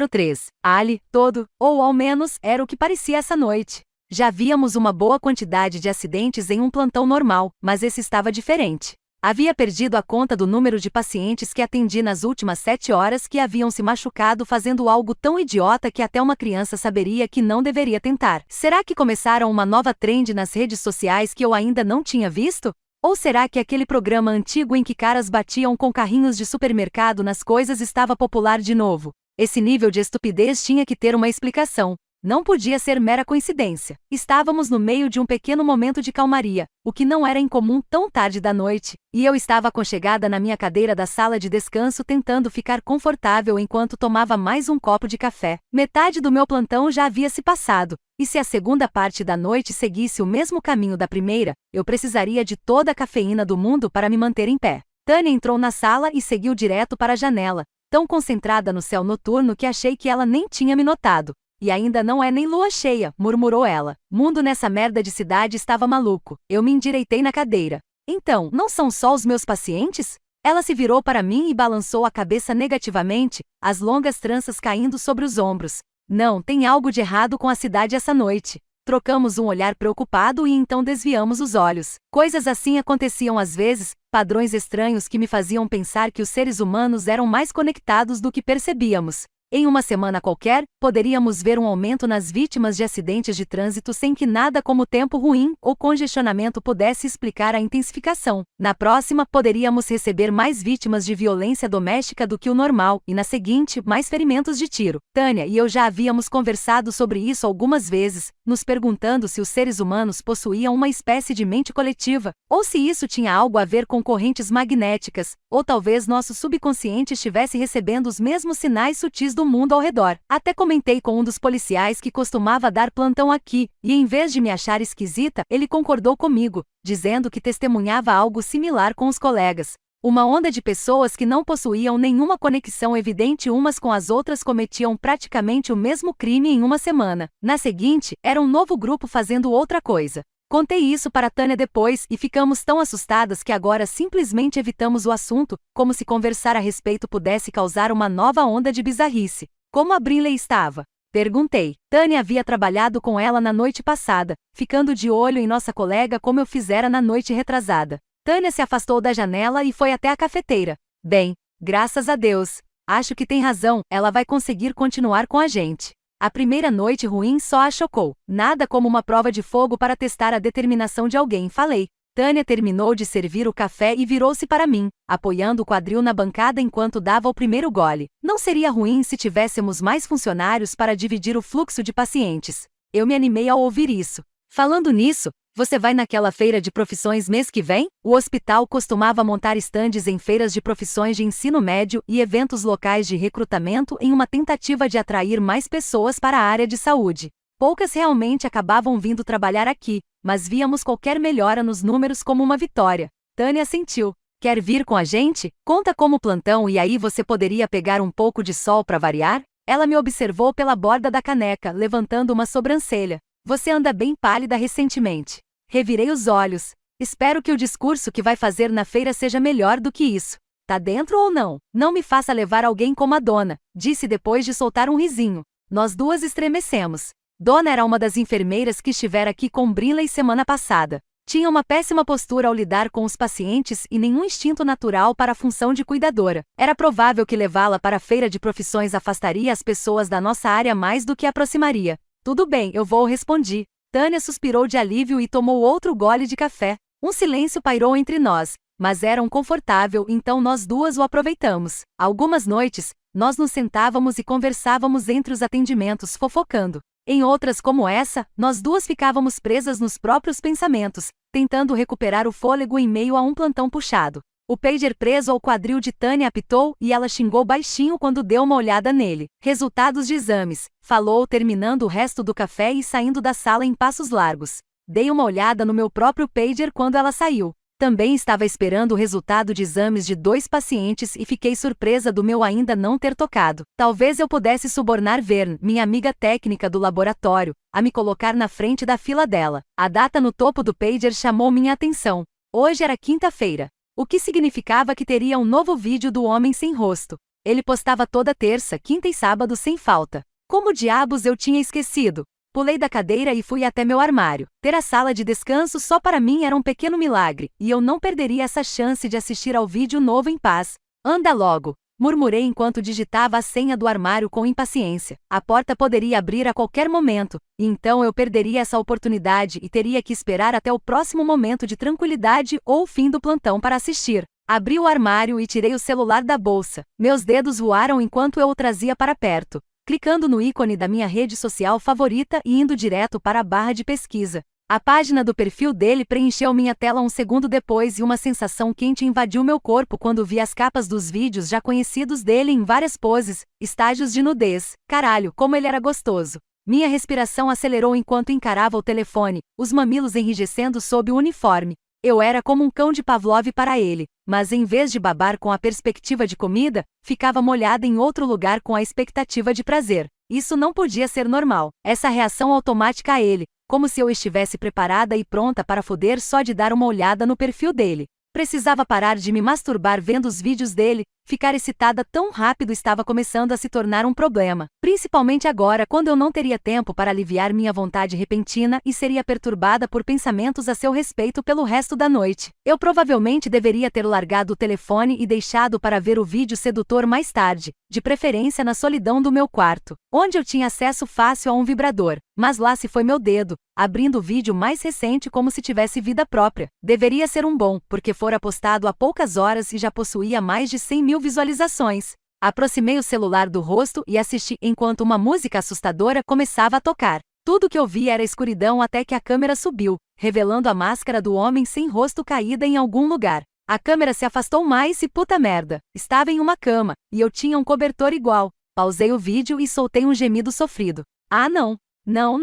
03. Ali, todo, ou ao menos, era o que parecia essa noite. Já víamos uma boa quantidade de acidentes em um plantão normal, mas esse estava diferente. Havia perdido a conta do número de pacientes que atendi nas últimas 7 horas que haviam se machucado fazendo algo tão idiota que até uma criança saberia que não deveria tentar. Será que começaram uma nova trend nas redes sociais que eu ainda não tinha visto? Ou será que aquele programa antigo em que caras batiam com carrinhos de supermercado nas coisas estava popular de novo? Esse nível de estupidez tinha que ter uma explicação. Não podia ser mera coincidência. Estávamos no meio de um pequeno momento de calmaria, o que não era incomum tão tarde da noite, e eu estava aconchegada na minha cadeira da sala de descanso tentando ficar confortável enquanto tomava mais um copo de café. Metade do meu plantão já havia se passado, e se a segunda parte da noite seguisse o mesmo caminho da primeira, eu precisaria de toda a cafeína do mundo para me manter em pé. Tânia entrou na sala e seguiu direto para a janela, tão concentrada no céu noturno que achei que ela nem tinha me notado. E ainda não é nem lua cheia, murmurou ela. Mundo nessa merda de cidade estava maluco. Eu me endireitei na cadeira. Então, não são só os meus pacientes? Ela se virou para mim e balançou a cabeça negativamente, as longas tranças caindo sobre os ombros. Não, tem algo de errado com a cidade essa noite. Trocamos um olhar preocupado e então desviamos os olhos. Coisas assim aconteciam às vezes, padrões estranhos que me faziam pensar que os seres humanos eram mais conectados do que percebíamos. Em uma semana qualquer, poderíamos ver um aumento nas vítimas de acidentes de trânsito sem que nada como tempo ruim ou congestionamento pudesse explicar a intensificação. Na próxima, poderíamos receber mais vítimas de violência doméstica do que o normal, e na seguinte, mais ferimentos de tiro. Tânia e eu já havíamos conversado sobre isso algumas vezes, nos perguntando se os seres humanos possuíam uma espécie de mente coletiva, ou se isso tinha algo a ver com correntes magnéticas, ou talvez nosso subconsciente estivesse recebendo os mesmos sinais sutis do mundo ao redor. Até comentei com um dos policiais que costumava dar plantão aqui, e em vez de me achar esquisita, ele concordou comigo, dizendo que testemunhava algo similar com os colegas. Uma onda de pessoas que não possuíam nenhuma conexão evidente umas com as outras cometiam praticamente o mesmo crime em uma semana. Na seguinte, era um novo grupo fazendo outra coisa. Contei isso para Tânia depois e ficamos tão assustadas que agora simplesmente evitamos o assunto, como se conversar a respeito pudesse causar uma nova onda de bizarrice. Como a Brinley estava? Perguntei. Tânia havia trabalhado com ela na noite passada, ficando de olho em nossa colega como eu fizera na noite retrasada. Tânia se afastou da janela e foi até a cafeteira. Bem, graças a Deus. Acho que tem razão, ela vai conseguir continuar com a gente. A primeira noite ruim só a chocou. Nada como uma prova de fogo para testar a determinação de alguém, falei. Tânia terminou de servir o café e virou-se para mim, apoiando o quadril na bancada enquanto dava o primeiro gole. Não seria ruim se tivéssemos mais funcionários para dividir o fluxo de pacientes. Eu me animei ao ouvir isso. Falando nisso, você vai naquela feira de profissões mês que vem? O hospital costumava montar estandes em feiras de profissões de ensino médio e eventos locais de recrutamento em uma tentativa de atrair mais pessoas para a área de saúde. Poucas realmente acabavam vindo trabalhar aqui, mas víamos qualquer melhora nos números como uma vitória. Tânia assentiu. Quer vir com a gente? Conta como plantão e aí você poderia pegar um pouco de sol para variar? Ela me observou pela borda da caneca, levantando uma sobrancelha. Você anda bem pálida recentemente. Revirei os olhos. Espero que o discurso que vai fazer na feira seja melhor do que isso. Tá dentro ou não? Não me faça levar alguém como a dona, disse depois de soltar um risinho. Nós duas estremecemos. Dona era uma das enfermeiras que estivera aqui com Brinley semana passada. Tinha uma péssima postura ao lidar com os pacientes e nenhum instinto natural para a função de cuidadora. Era provável que levá-la para a feira de profissões afastaria as pessoas da nossa área mais do que aproximaria. Tudo bem, eu vou, respondi. Tânia suspirou de alívio e tomou outro gole de café. Um silêncio pairou entre nós, mas era confortável, então nós duas o aproveitamos. Algumas noites, nós nos sentávamos e conversávamos entre os atendimentos, fofocando. Em outras como essa, nós duas ficávamos presas nos próprios pensamentos, tentando recuperar o fôlego em meio a um plantão puxado. O pager preso ao quadril de Tânia apitou e ela xingou baixinho quando deu uma olhada nele. Resultados de exames, falou terminando o resto do café e saindo da sala em passos largos. Dei uma olhada no meu próprio pager quando ela saiu. Também estava esperando o resultado de exames de 2 pacientes e fiquei surpresa do meu ainda não ter tocado. Talvez eu pudesse subornar Vern, minha amiga técnica do laboratório, a me colocar na frente da fila dela. A data no topo do pager chamou minha atenção. Hoje era quinta-feira. O que significava que teria um novo vídeo do Homem Sem Rosto. Ele postava toda terça, quinta e sábado sem falta. Como diabos eu tinha esquecido? Pulei da cadeira e fui até meu armário. Ter a sala de descanso só para mim era um pequeno milagre, e eu não perderia essa chance de assistir ao vídeo novo em paz. Anda logo, murmurei enquanto digitava a senha do armário com impaciência. A porta poderia abrir a qualquer momento, e então eu perderia essa oportunidade e teria que esperar até o próximo momento de tranquilidade ou o fim do plantão para assistir. Abri o armário e tirei o celular da bolsa. Meus dedos voaram enquanto eu o trazia para perto, clicando no ícone da minha rede social favorita e indo direto para a barra de pesquisa. A página do perfil dele preencheu minha tela um segundo depois e uma sensação quente invadiu meu corpo quando vi as capas dos vídeos já conhecidos dele em várias poses, estágios de nudez. Caralho, como ele era gostoso. Minha respiração acelerou enquanto encarava o telefone, os mamilos enrijecendo sob o uniforme. Eu era como um cão de Pavlov para ele, mas em vez de babar com a perspectiva de comida, ficava molhada em outro lugar com a expectativa de prazer. Isso não podia ser normal. Essa reação automática a ele, como se eu estivesse preparada e pronta para foder só de dar uma olhada no perfil dele. Precisava parar de me masturbar vendo os vídeos dele, ficar excitada tão rápido estava começando a se tornar um problema. Principalmente agora, quando eu não teria tempo para aliviar minha vontade repentina e seria perturbada por pensamentos a seu respeito pelo resto da noite. Eu provavelmente deveria ter largado o telefone e deixado para ver o vídeo sedutor mais tarde, de preferência na solidão do meu quarto, onde eu tinha acesso fácil a um vibrador. Mas lá se foi meu dedo, abrindo o vídeo mais recente como se tivesse vida própria. Deveria ser um bom, porque fora postado há poucas horas e já possuía mais de 100.000 visualizações. Aproximei o celular do rosto e assisti enquanto uma música assustadora começava a tocar. Tudo que eu vi era escuridão até que a câmera subiu, revelando a máscara do homem sem rosto caída em algum lugar. A câmera se afastou mais e puta merda, estava em uma cama, e eu tinha um cobertor igual. Pausei o vídeo e soltei um gemido sofrido. Ah não! Não.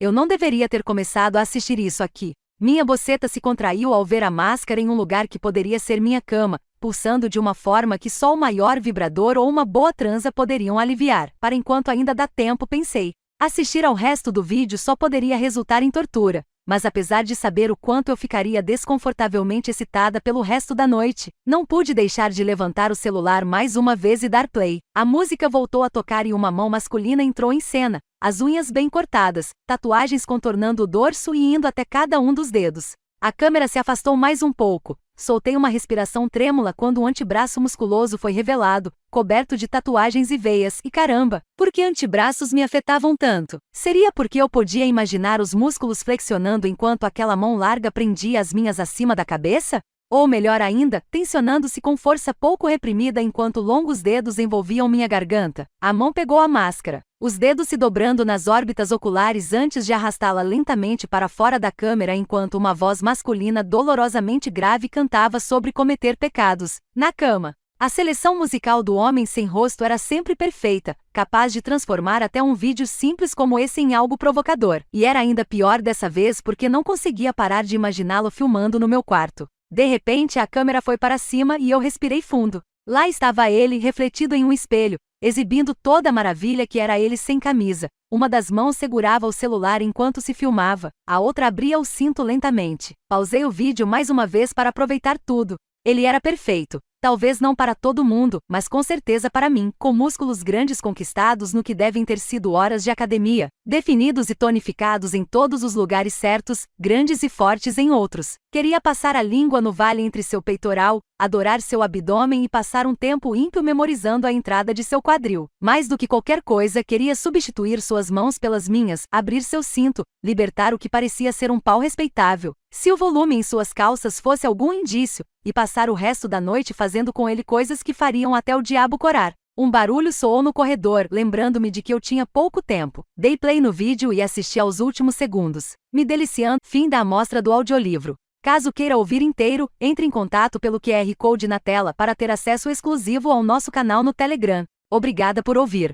Eu não deveria ter começado a assistir isso aqui. Minha boceta se contraiu ao ver a máscara em um lugar que poderia ser minha cama, pulsando de uma forma que só o maior vibrador ou uma boa transa poderiam aliviar. Para enquanto ainda dá tempo, pensei. Assistir ao resto do vídeo só poderia resultar em tortura. Mas apesar de saber o quanto eu ficaria desconfortavelmente excitada pelo resto da noite, não pude deixar de levantar o celular mais uma vez e dar play. A música voltou a tocar e uma mão masculina entrou em cena, as unhas bem cortadas, tatuagens contornando o dorso e indo até cada um dos dedos. A câmera se afastou mais um pouco. Soltei uma respiração trêmula quando o antebraço musculoso foi revelado, coberto de tatuagens e veias, e caramba, por que antebraços me afetavam tanto? Seria porque eu podia imaginar os músculos flexionando enquanto aquela mão larga prendia as minhas acima da cabeça? Ou melhor ainda, tensionando-se com força pouco reprimida enquanto longos dedos envolviam minha garganta. A mão pegou a máscara, os dedos se dobrando nas órbitas oculares antes de arrastá-la lentamente para fora da câmera enquanto uma voz masculina dolorosamente grave cantava sobre cometer pecados, na cama. A seleção musical do Homem Sem Rosto era sempre perfeita, capaz de transformar até um vídeo simples como esse em algo provocador. E era ainda pior dessa vez porque não conseguia parar de imaginá-lo filmando no meu quarto. De repente a câmera foi para cima e eu respirei fundo. Lá estava ele refletido em um espelho, exibindo toda a maravilha que era ele sem camisa. Uma das mãos segurava o celular enquanto se filmava, a outra abria o cinto lentamente. Pausei o vídeo mais uma vez para aproveitar tudo. Ele era perfeito. Talvez não para todo mundo, mas com certeza para mim, com músculos grandes conquistados no que devem ter sido horas de academia, definidos e tonificados em todos os lugares certos, grandes e fortes em outros. Queria passar a língua no vale entre seu peitoral, adorar seu abdômen e passar um tempo ímpio memorizando a entrada de seu quadril. Mais do que qualquer coisa, queria substituir suas mãos pelas minhas, abrir seu cinto, libertar o que parecia ser um pau respeitável, se o volume em suas calças fosse algum indício, e passar o resto da noite fazendo com ele coisas que fariam até o diabo corar. Um barulho soou no corredor, lembrando-me de que eu tinha pouco tempo. Dei play no vídeo e assisti aos últimos segundos. Me deliciando. Fim da amostra do audiolivro. Caso queira ouvir inteiro, entre em contato pelo QR Code na tela para ter acesso exclusivo ao nosso canal no Telegram. Obrigada por ouvir.